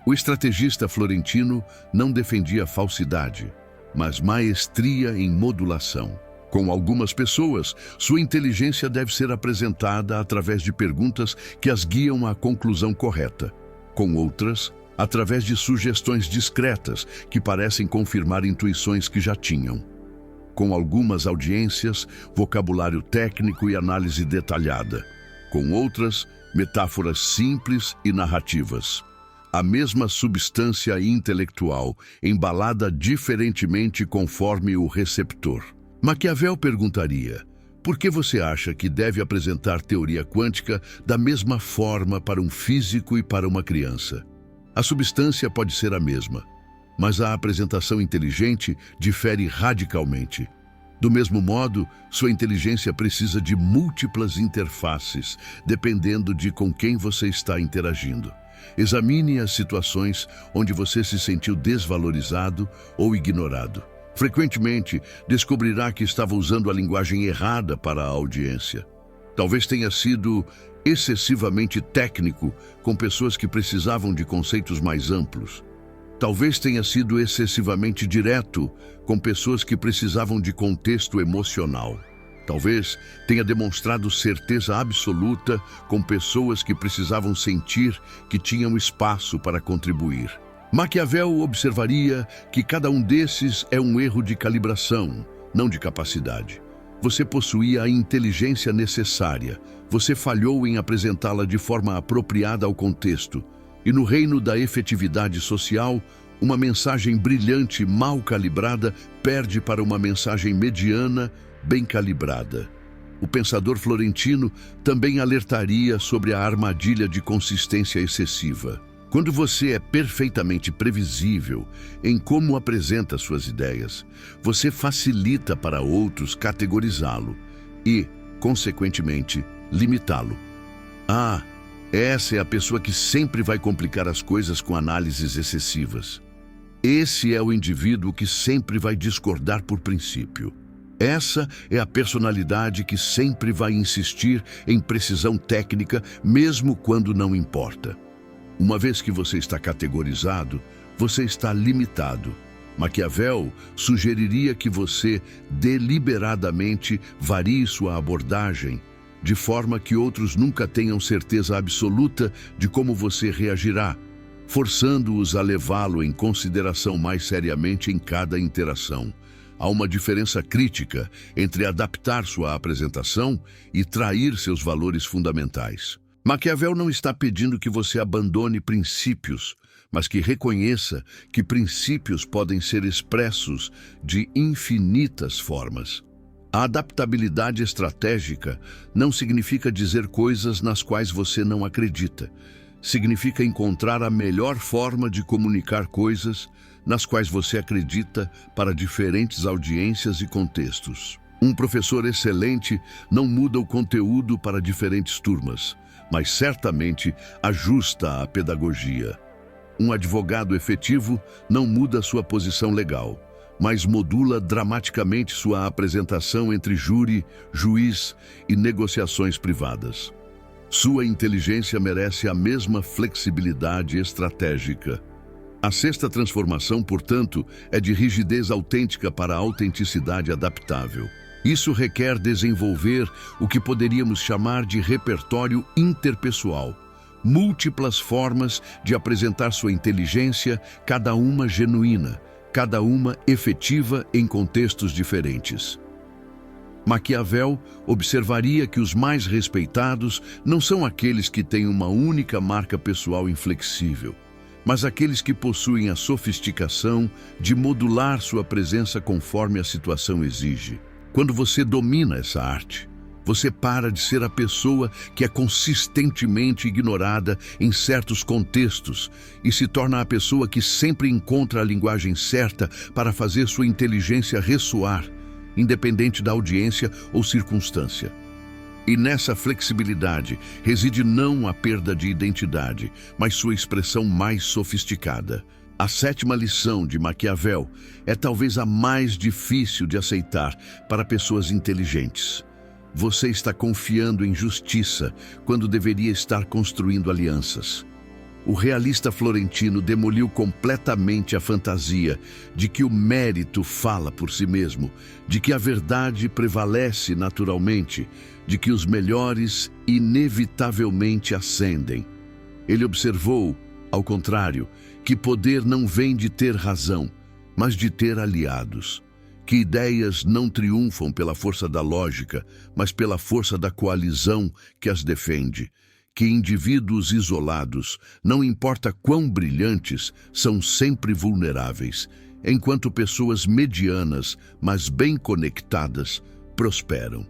O estrategista florentino não defendia falsidade, mas maestria em modulação. Com algumas pessoas, sua inteligência deve ser apresentada através de perguntas que as guiam à conclusão correta. Com outras, através de sugestões discretas que parecem confirmar intuições que já tinham. Com algumas audiências, vocabulário técnico e análise detalhada. Com outras, metáforas simples e narrativas. A mesma substância intelectual, embalada diferentemente conforme o receptor. Maquiavel perguntaria: por que você acha que deve apresentar teoria quântica da mesma forma para um físico e para uma criança? A substância pode ser a mesma, mas a apresentação inteligente difere radicalmente. Do mesmo modo, sua inteligência precisa de múltiplas interfaces, dependendo de com quem você está interagindo. Examine as situações onde você se sentiu desvalorizado ou ignorado. Frequentemente, descobrirá que estava usando a linguagem errada para a audiência. Talvez tenha sido excessivamente técnico com pessoas que precisavam de conceitos mais amplos. Talvez tenha sido excessivamente direto com pessoas que precisavam de contexto emocional. Talvez tenha demonstrado certeza absoluta com pessoas que precisavam sentir que tinham espaço para contribuir. Maquiavel observaria que cada um desses é um erro de calibração, não de capacidade. Você possuía a inteligência necessária, você falhou em apresentá-la de forma apropriada ao contexto. E no reino da efetividade social, uma mensagem brilhante mal calibrada perde para uma mensagem mediana bem calibrada. O pensador florentino também alertaria sobre a armadilha de consistência excessiva. Quando você é perfeitamente previsível em como apresenta suas ideias, você facilita para outros categorizá-lo e, consequentemente, limitá-lo. Essa é a pessoa que sempre vai complicar as coisas com análises excessivas. Esse é o indivíduo que sempre vai discordar por princípio. Essa é a personalidade que sempre vai insistir em precisão técnica, mesmo quando não importa. Uma vez que você está categorizado, você está limitado. Maquiavel sugeriria que você deliberadamente varie sua abordagem, de forma que outros nunca tenham certeza absoluta de como você reagirá, forçando-os a levá-lo em consideração mais seriamente em cada interação. Há uma diferença crítica entre adaptar sua apresentação e trair seus valores fundamentais. Maquiavel não está pedindo que você abandone princípios, mas que reconheça que princípios podem ser expressos de infinitas formas. A adaptabilidade estratégica não significa dizer coisas nas quais você não acredita. Significa encontrar a melhor forma de comunicar coisas nas quais você acredita para diferentes audiências e contextos. Um professor excelente não muda o conteúdo para diferentes turmas, mas certamente ajusta a pedagogia. Um advogado efetivo não muda sua posição legal, mas modula dramaticamente sua apresentação entre júri, juiz e negociações privadas. Sua inteligência merece a mesma flexibilidade estratégica. A sexta transformação, portanto, é de rigidez autêntica para a autenticidade adaptável. Isso requer desenvolver o que poderíamos chamar de repertório interpessoal, múltiplas formas de apresentar sua inteligência, cada uma genuína, cada uma efetiva em contextos diferentes. Maquiavel observaria que os mais respeitados não são aqueles que têm uma única marca pessoal inflexível, mas aqueles que possuem a sofisticação de modular sua presença conforme a situação exige. Quando você domina essa arte, você para de ser a pessoa que é consistentemente ignorada em certos contextos e se torna a pessoa que sempre encontra a linguagem certa para fazer sua inteligência ressoar, independente da audiência ou circunstância. E nessa flexibilidade reside não a perda de identidade, mas sua expressão mais sofisticada. A sétima lição de Maquiavel é talvez a mais difícil de aceitar para pessoas inteligentes. Você está confiando em justiça quando deveria estar construindo alianças. O realista florentino demoliu completamente a fantasia de que o mérito fala por si mesmo, de que a verdade prevalece naturalmente, de que os melhores inevitavelmente ascendem. Ele observou, ao contrário, que poder não vem de ter razão, mas de ter aliados. Que ideias não triunfam pela força da lógica, mas pela força da coalizão que as defende. Que indivíduos isolados, não importa quão brilhantes, são sempre vulneráveis, enquanto pessoas medianas, mas bem conectadas, prosperam.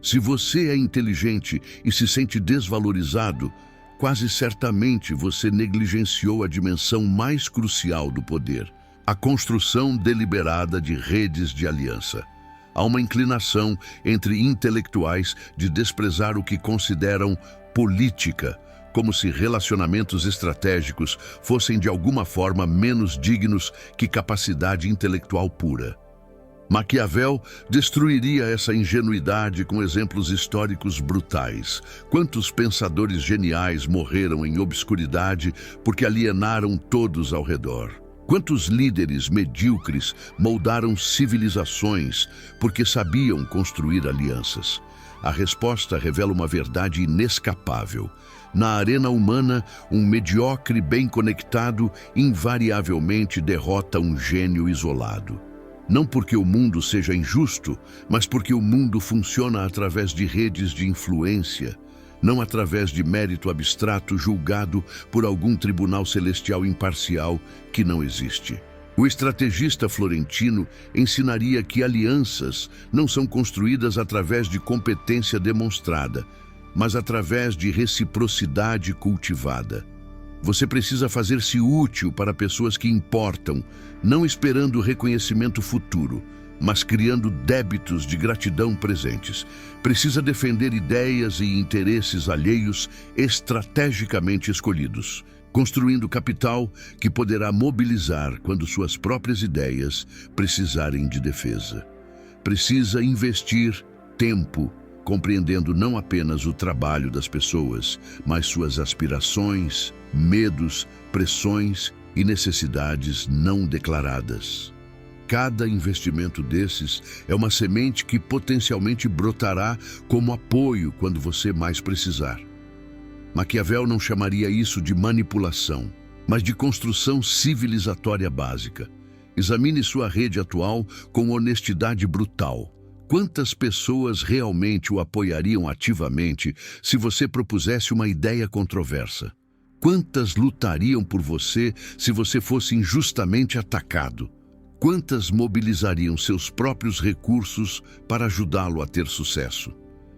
Se você é inteligente e se sente desvalorizado, quase certamente você negligenciou a dimensão mais crucial do poder, a construção deliberada de redes de aliança. Há uma inclinação entre intelectuais de desprezar o que consideram política, como se relacionamentos estratégicos fossem de alguma forma menos dignos que capacidade intelectual pura. Maquiavel destruiria essa ingenuidade com exemplos históricos brutais. Quantos pensadores geniais morreram em obscuridade porque alienaram todos ao redor? Quantos líderes medíocres moldaram civilizações porque sabiam construir alianças? A resposta revela uma verdade inescapável. Na arena humana, um mediocre bem conectado invariavelmente derrota um gênio isolado. Não porque o mundo seja injusto, mas porque o mundo funciona através de redes de influência, não através de mérito abstrato julgado por algum tribunal celestial imparcial que não existe. O estrategista florentino ensinaria que alianças não são construídas através de competência demonstrada, mas através de reciprocidade cultivada. Você precisa fazer-se útil para pessoas que importam, não esperando reconhecimento futuro, mas criando débitos de gratidão presentes. Precisa defender ideias e interesses alheios estrategicamente escolhidos, construindo capital que poderá mobilizar quando suas próprias ideias precisarem de defesa. Precisa investir tempo, compreendendo não apenas o trabalho das pessoas, mas suas aspirações, medos, pressões e necessidades não declaradas. Cada investimento desses é uma semente que potencialmente brotará como apoio quando você mais precisar. Maquiavel não chamaria isso de manipulação, mas de construção civilizatória básica. Examine sua rede atual com honestidade brutal. Quantas pessoas realmente o apoiariam ativamente se você propusesse uma ideia controversa? Quantas lutariam por você se você fosse injustamente atacado? Quantas mobilizariam seus próprios recursos para ajudá-lo a ter sucesso?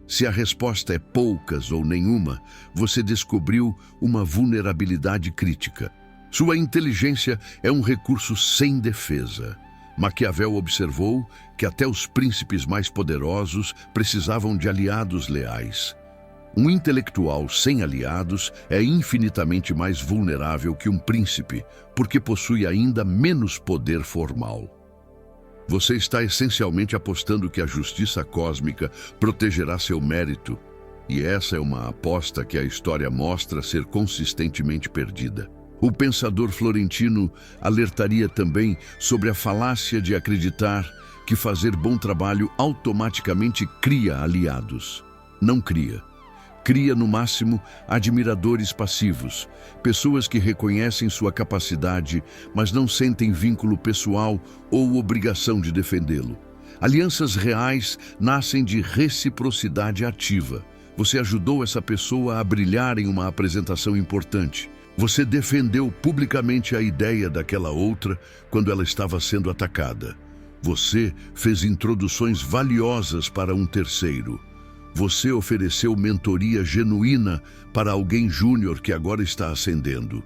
Se a resposta é poucas ou nenhuma, você descobriu uma vulnerabilidade crítica. Sua inteligência é um recurso sem defesa. Maquiavel observou que até os príncipes mais poderosos precisavam de aliados leais. Um intelectual sem aliados é infinitamente mais vulnerável que um príncipe, porque possui ainda menos poder formal. Você está essencialmente apostando que a justiça cósmica protegerá seu mérito, e essa é uma aposta que a história mostra ser consistentemente perdida. O pensador florentino alertaria também sobre a falácia de acreditar que fazer bom trabalho automaticamente cria aliados. Não cria. Cria, no máximo, admiradores passivos, pessoas que reconhecem sua capacidade, mas não sentem vínculo pessoal ou obrigação de defendê-lo. Alianças reais nascem de reciprocidade ativa. Você ajudou essa pessoa a brilhar em uma apresentação importante. Você defendeu publicamente a ideia daquela outra quando ela estava sendo atacada. Você fez introduções valiosas para um terceiro. Você ofereceu mentoria genuína para alguém júnior que agora está ascendendo.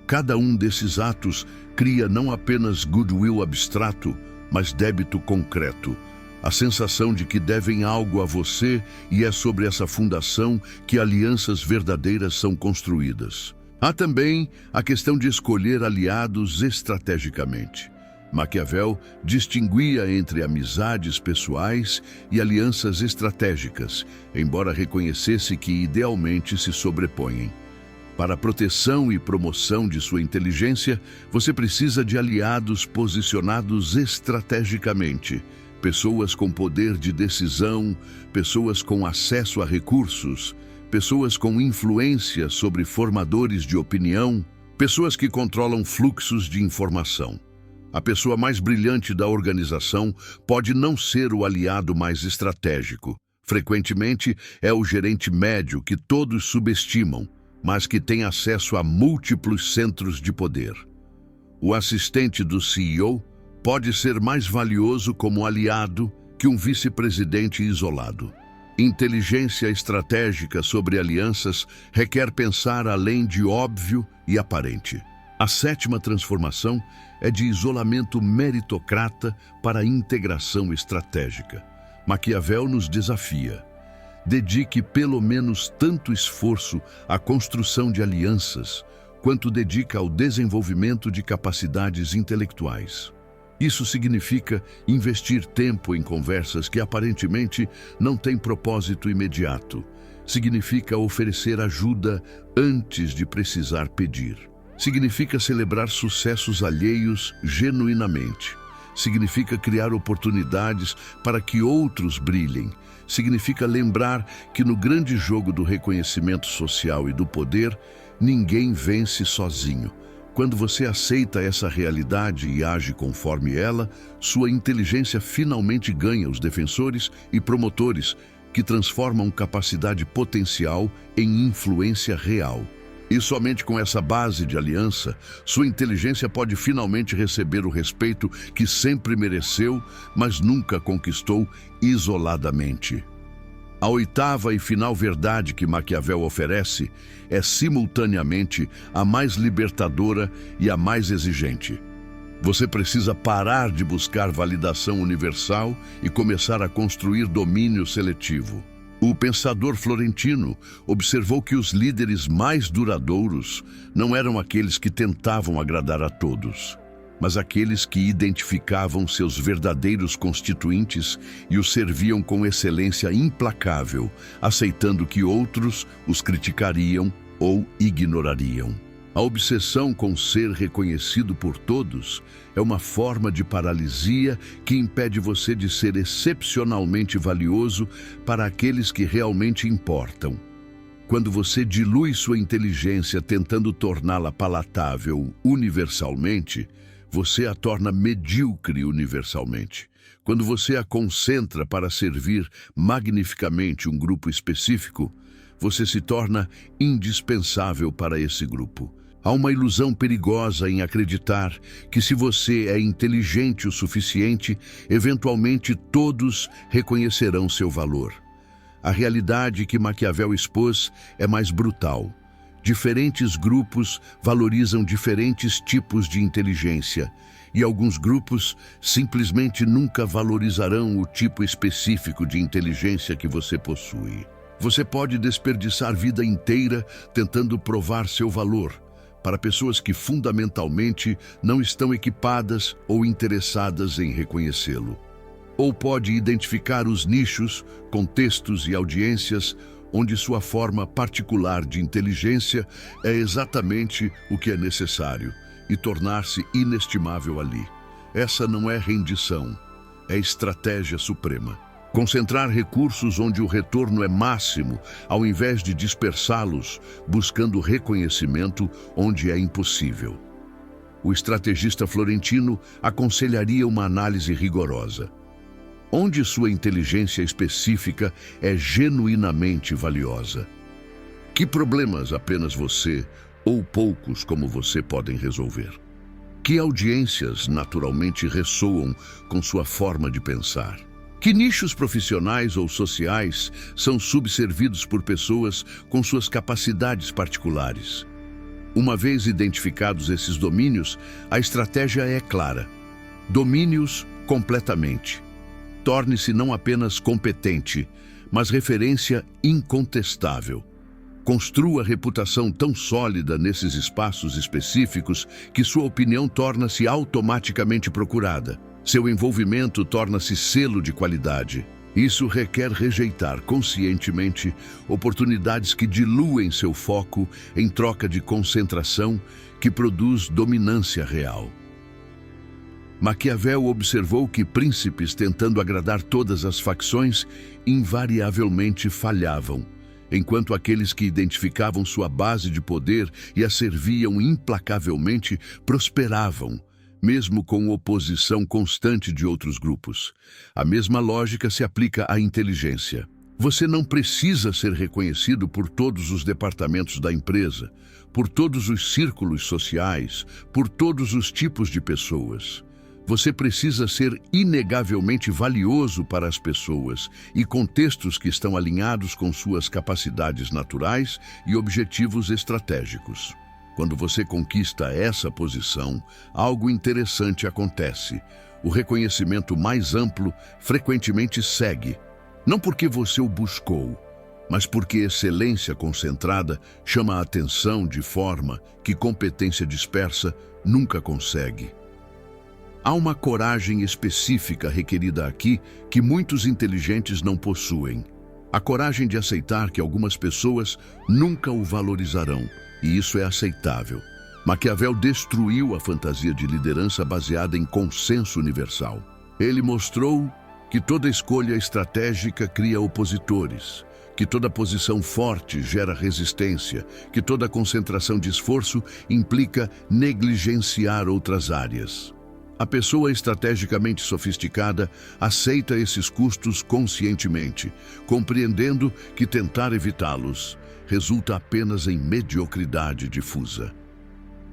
Cada um desses atos cria não apenas goodwill abstrato, mas débito concreto. A sensação de que devem algo a você, e é sobre essa fundação que alianças verdadeiras são construídas. Há também a questão de escolher aliados estrategicamente. Maquiavel distinguia entre amizades pessoais e alianças estratégicas, embora reconhecesse que idealmente se sobrepõem. Para a proteção e promoção de sua inteligência, você precisa de aliados posicionados estrategicamente, pessoas com poder de decisão, pessoas com acesso a recursos, pessoas com influência sobre formadores de opinião, pessoas que controlam fluxos de informação. A pessoa mais brilhante da organização pode não ser o aliado mais estratégico. Frequentemente, é o gerente médio que todos subestimam, mas que tem acesso a múltiplos centros de poder. O assistente do CEO pode ser mais valioso como aliado que um vice-presidente isolado. Inteligência estratégica sobre alianças requer pensar além de óbvio e aparente. A sétima transformação é de isolamento meritocrata para integração estratégica. Maquiavel nos desafia. Dedique pelo menos tanto esforço à construção de alianças, quanto dedica ao desenvolvimento de capacidades intelectuais. Isso significa investir tempo em conversas que aparentemente não têm propósito imediato. Significa oferecer ajuda antes de precisar pedir. Significa celebrar sucessos alheios genuinamente. Significa criar oportunidades para que outros brilhem. Significa lembrar que no grande jogo do reconhecimento social e do poder, ninguém vence sozinho. Quando você aceita essa realidade e age conforme ela, sua inteligência finalmente ganha os defensores e promotores que transformam capacidade potencial em influência real. E somente com essa base de aliança, sua inteligência pode finalmente receber o respeito que sempre mereceu, mas nunca conquistou isoladamente. A oitava e final verdade que Maquiavel oferece é simultaneamente a mais libertadora e a mais exigente. Você precisa parar de buscar validação universal e começar a construir domínio seletivo. O pensador florentino observou que os líderes mais duradouros não eram aqueles que tentavam agradar a todos, mas aqueles que identificavam seus verdadeiros constituintes e os serviam com excelência implacável, aceitando que outros os criticariam ou ignorariam. A obsessão com ser reconhecido por todos é uma forma de paralisia que impede você de ser excepcionalmente valioso para aqueles que realmente importam. Quando você dilui sua inteligência tentando torná-la palatável universalmente, você a torna medíocre universalmente. Quando você a concentra para servir magnificamente um grupo específico, você se torna indispensável para esse grupo. Há uma ilusão perigosa em acreditar que se você é inteligente o suficiente, eventualmente todos reconhecerão seu valor. A realidade que Maquiavel expôs é mais brutal. Diferentes grupos valorizam diferentes tipos de inteligência, e alguns grupos simplesmente nunca valorizarão o tipo específico de inteligência que você possui. Você pode desperdiçar vida inteira tentando provar seu valor para pessoas que fundamentalmente não estão equipadas ou interessadas em reconhecê-lo. Ou pode identificar os nichos, contextos e audiências onde sua forma particular de inteligência é exatamente o que é necessário e tornar-se inestimável ali. Essa não é rendição, é estratégia suprema. Concentrar recursos onde o retorno é máximo, ao invés de dispersá-los, buscando reconhecimento onde é impossível. O estrategista florentino aconselharia uma análise rigorosa. Onde sua inteligência específica é genuinamente valiosa? Que problemas apenas você, ou poucos como você, podem resolver? Que audiências naturalmente ressoam com sua forma de pensar? Que nichos profissionais ou sociais são subservidos por pessoas com suas capacidades particulares? Uma vez identificados esses domínios, a estratégia é clara. Domine-os completamente. Torne-se não apenas competente, mas referência incontestável. Construa reputação tão sólida nesses espaços específicos que sua opinião torna-se automaticamente procurada. Seu envolvimento torna-se selo de qualidade. Isso requer rejeitar conscientemente oportunidades que diluem seu foco em troca de concentração que produz dominância real. Maquiavel observou que príncipes tentando agradar todas as facções invariavelmente falhavam, enquanto aqueles que identificavam sua base de poder e a serviam implacavelmente prosperavam, mesmo com oposição constante de outros grupos. A mesma lógica se aplica à inteligência. Você não precisa ser reconhecido por todos os departamentos da empresa, por todos os círculos sociais, por todos os tipos de pessoas. Você precisa ser inegavelmente valioso para as pessoas e contextos que estão alinhados com suas capacidades naturais e objetivos estratégicos. Quando você conquista essa posição, algo interessante acontece. O reconhecimento mais amplo frequentemente segue, não porque você o buscou, mas porque excelência concentrada chama a atenção de forma que competência dispersa nunca consegue. Há uma coragem específica requerida aqui que muitos inteligentes não possuem. A coragem de aceitar que algumas pessoas nunca o valorizarão, e isso é aceitável. Maquiavel destruiu a fantasia de liderança baseada em consenso universal. Ele mostrou que toda escolha estratégica cria opositores, que toda posição forte gera resistência, que toda concentração de esforço implica negligenciar outras áreas. A pessoa estrategicamente sofisticada aceita esses custos conscientemente, compreendendo que tentar evitá-los resulta apenas em mediocridade difusa.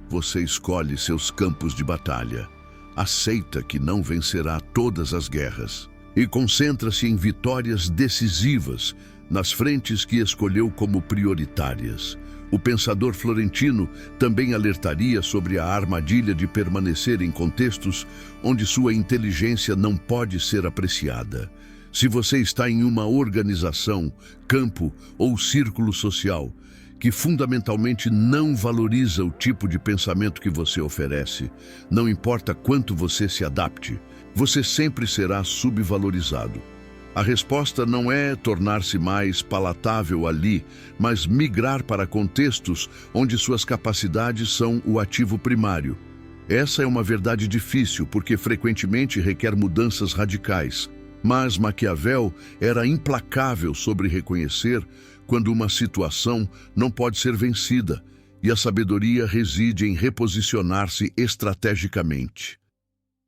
Você escolhe seus campos de batalha, aceita que não vencerá todas as guerras e concentra-se em vitórias decisivas nas frentes que escolheu como prioritárias. O pensador florentino também alertaria sobre a armadilha de permanecer em contextos onde sua inteligência não pode ser apreciada. Se você está em uma organização, campo ou círculo social que fundamentalmente não valoriza o tipo de pensamento que você oferece, não importa quanto você se adapte, você sempre será subvalorizado. A resposta não é tornar-se mais palatável ali, mas migrar para contextos onde suas capacidades são o ativo primário. Essa é uma verdade difícil, porque frequentemente requer mudanças radicais. Mas Maquiavel era implacável sobre reconhecer quando uma situação não pode ser vencida, e a sabedoria reside em reposicionar-se estrategicamente.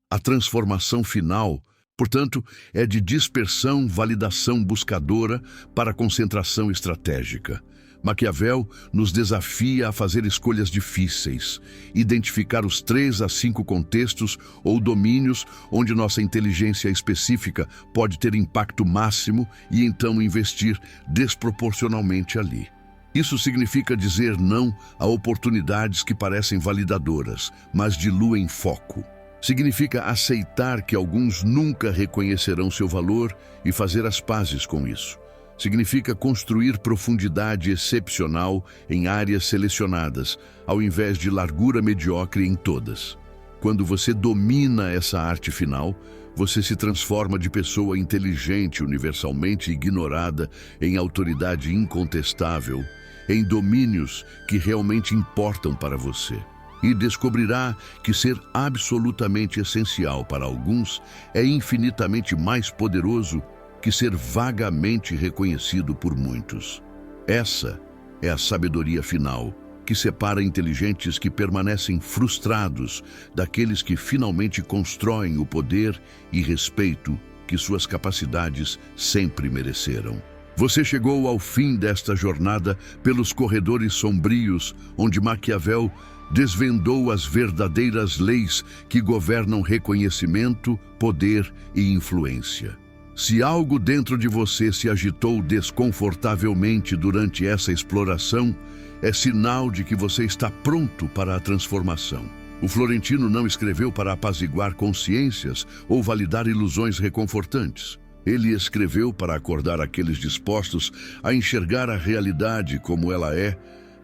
A transformação final, portanto, é de dispersão, validação buscadora para concentração estratégica. Maquiavel nos desafia a fazer escolhas difíceis, identificar os 3 a 5 contextos ou domínios onde nossa inteligência específica pode ter impacto máximo e então investir desproporcionalmente ali. Isso significa dizer não a oportunidades que parecem validadoras, mas diluem foco. Significa aceitar que alguns nunca reconhecerão seu valor e fazer as pazes com isso. Significa construir profundidade excepcional em áreas selecionadas, ao invés de largura mediocre em todas. Quando você domina essa arte final, você se transforma de pessoa inteligente, universalmente ignorada, em autoridade incontestável, em domínios que realmente importam para você. E descobrirá que ser absolutamente essencial para alguns é infinitamente mais poderoso que ser vagamente reconhecido por muitos. Essa é a sabedoria final, que separa inteligentes que permanecem frustrados daqueles que finalmente constroem o poder e respeito que suas capacidades sempre mereceram. Você chegou ao fim desta jornada pelos corredores sombrios, onde Maquiavel desvendou as verdadeiras leis que governam reconhecimento, poder e influência. Se algo dentro de você se agitou desconfortavelmente durante essa exploração, é sinal de que você está pronto para a transformação. O florentino não escreveu para apaziguar consciências ou validar ilusões reconfortantes. Ele escreveu para acordar aqueles dispostos a enxergar a realidade como ela é,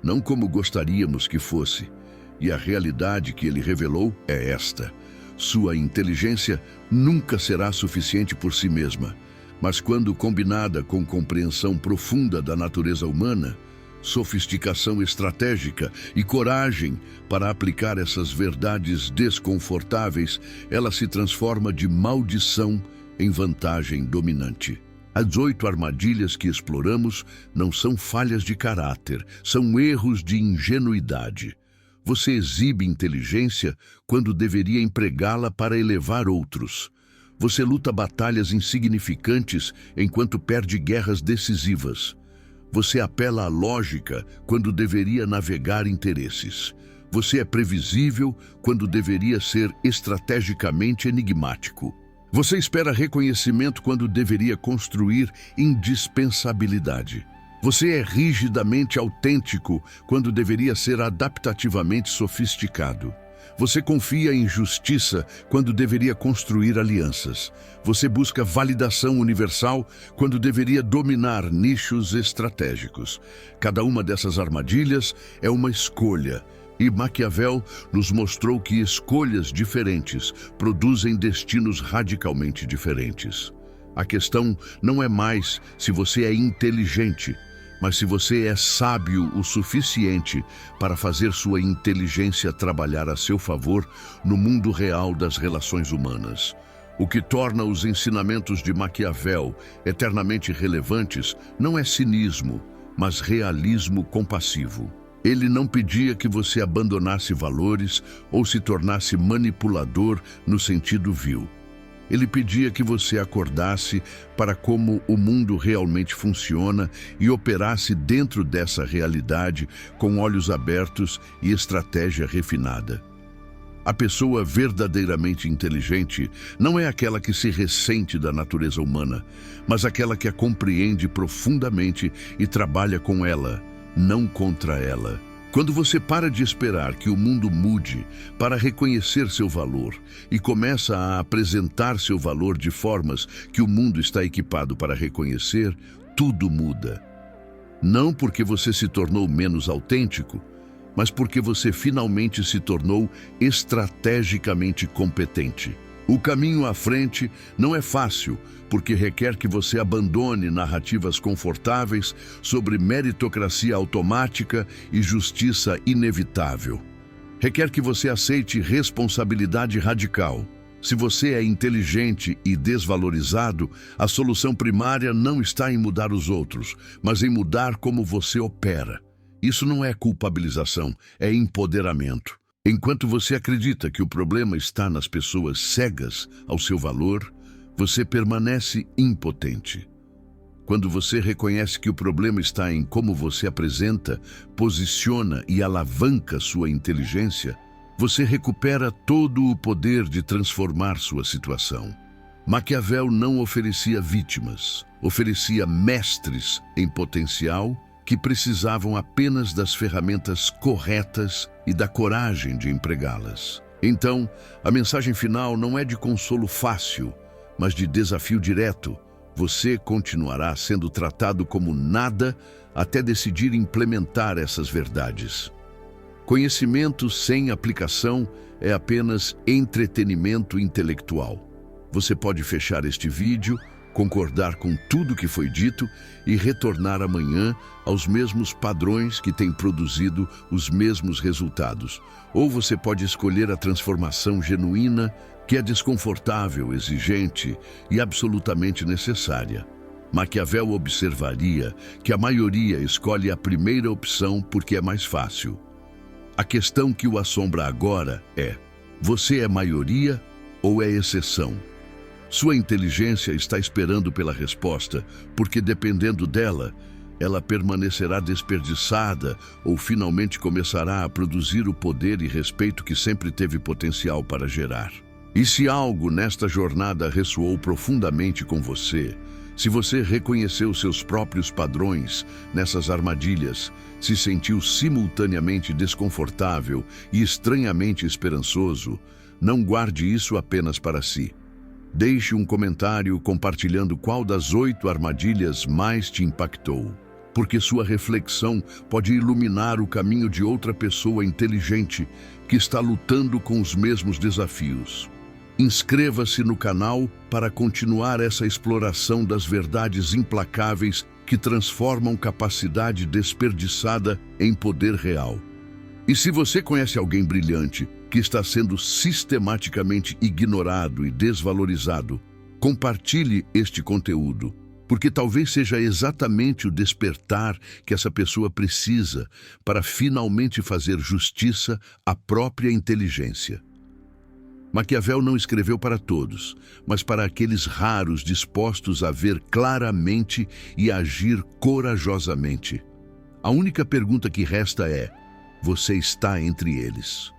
não como gostaríamos que fosse. E a realidade que ele revelou é esta: sua inteligência nunca será suficiente por si mesma, mas quando combinada com compreensão profunda da natureza humana, sofisticação estratégica e coragem para aplicar essas verdades desconfortáveis, ela se transforma de maldição em vantagem dominante. As 8 armadilhas que exploramos não são falhas de caráter, são erros de ingenuidade. Você exibe inteligência quando deveria empregá-la para elevar outros. Você luta batalhas insignificantes enquanto perde guerras decisivas. Você apela à lógica quando deveria navegar interesses. Você é previsível quando deveria ser estrategicamente enigmático. Você espera reconhecimento quando deveria construir indispensabilidade. Você é rigidamente autêntico quando deveria ser adaptativamente sofisticado. Você confia em justiça quando deveria construir alianças. Você busca validação universal quando deveria dominar nichos estratégicos. Cada uma dessas armadilhas é uma escolha. E Maquiavel nos mostrou que escolhas diferentes produzem destinos radicalmente diferentes. A questão não é mais se você é inteligente, mas se você é sábio o suficiente para fazer sua inteligência trabalhar a seu favor no mundo real das relações humanas. O que torna os ensinamentos de Maquiavel eternamente relevantes não é cinismo, mas realismo compassivo. Ele não pedia que você abandonasse valores ou se tornasse manipulador no sentido vil. Ele pedia que você acordasse para como o mundo realmente funciona e operasse dentro dessa realidade com olhos abertos e estratégia refinada. A pessoa verdadeiramente inteligente não é aquela que se ressente da natureza humana, mas aquela que a compreende profundamente e trabalha com ela, não contra ela. Quando você para de esperar que o mundo mude para reconhecer seu valor e começa a apresentar seu valor de formas que o mundo está equipado para reconhecer, tudo muda. Não porque você se tornou menos autêntico, mas porque você finalmente se tornou estrategicamente competente. O caminho à frente não é fácil, porque requer que você abandone narrativas confortáveis sobre meritocracia automática e justiça inevitável. Requer que você aceite responsabilidade radical. Se você é inteligente e desvalorizado, a solução primária não está em mudar os outros, mas em mudar como você opera. Isso não é culpabilização, é empoderamento. Enquanto você acredita que o problema está nas pessoas cegas ao seu valor, você permanece impotente. Quando você reconhece que o problema está em como você apresenta, posiciona e alavanca sua inteligência, você recupera todo o poder de transformar sua situação. Maquiavel não oferecia vítimas, oferecia mestres em potencial que precisavam apenas das ferramentas corretas e da coragem de empregá-las. Então, a mensagem final não é de consolo fácil, mas de desafio direto. Você continuará sendo tratado como nada até decidir implementar essas verdades. Conhecimento sem aplicação é apenas entretenimento intelectual. Você pode fechar este vídeo, concordar com tudo que foi dito e retornar amanhã aos mesmos padrões que têm produzido os mesmos resultados. Ou você pode escolher a transformação genuína, que é desconfortável, exigente e absolutamente necessária. Maquiavel observaria que a maioria escolhe a primeira opção porque é mais fácil. A questão que o assombra agora é: você é maioria ou é exceção? Sua inteligência está esperando pela resposta, porque dependendo dela, ela permanecerá desperdiçada ou finalmente começará a produzir o poder e respeito que sempre teve potencial para gerar. E se algo nesta jornada ressoou profundamente com você, se você reconheceu seus próprios padrões nessas armadilhas, se sentiu simultaneamente desconfortável e estranhamente esperançoso, não guarde isso apenas para si. Deixe um comentário compartilhando qual das 8 armadilhas mais te impactou, porque sua reflexão pode iluminar o caminho de outra pessoa inteligente que está lutando com os mesmos desafios. Inscreva-se no canal para continuar essa exploração das verdades implacáveis que transformam capacidade desperdiçada em poder real. E se você conhece alguém brilhante que está sendo sistematicamente ignorado e desvalorizado, compartilhe este conteúdo, porque talvez seja exatamente o despertar que essa pessoa precisa para finalmente fazer justiça à própria inteligência. Maquiavel não escreveu para todos, mas para aqueles raros dispostos a ver claramente e agir corajosamente. A única pergunta que resta é: você está entre eles?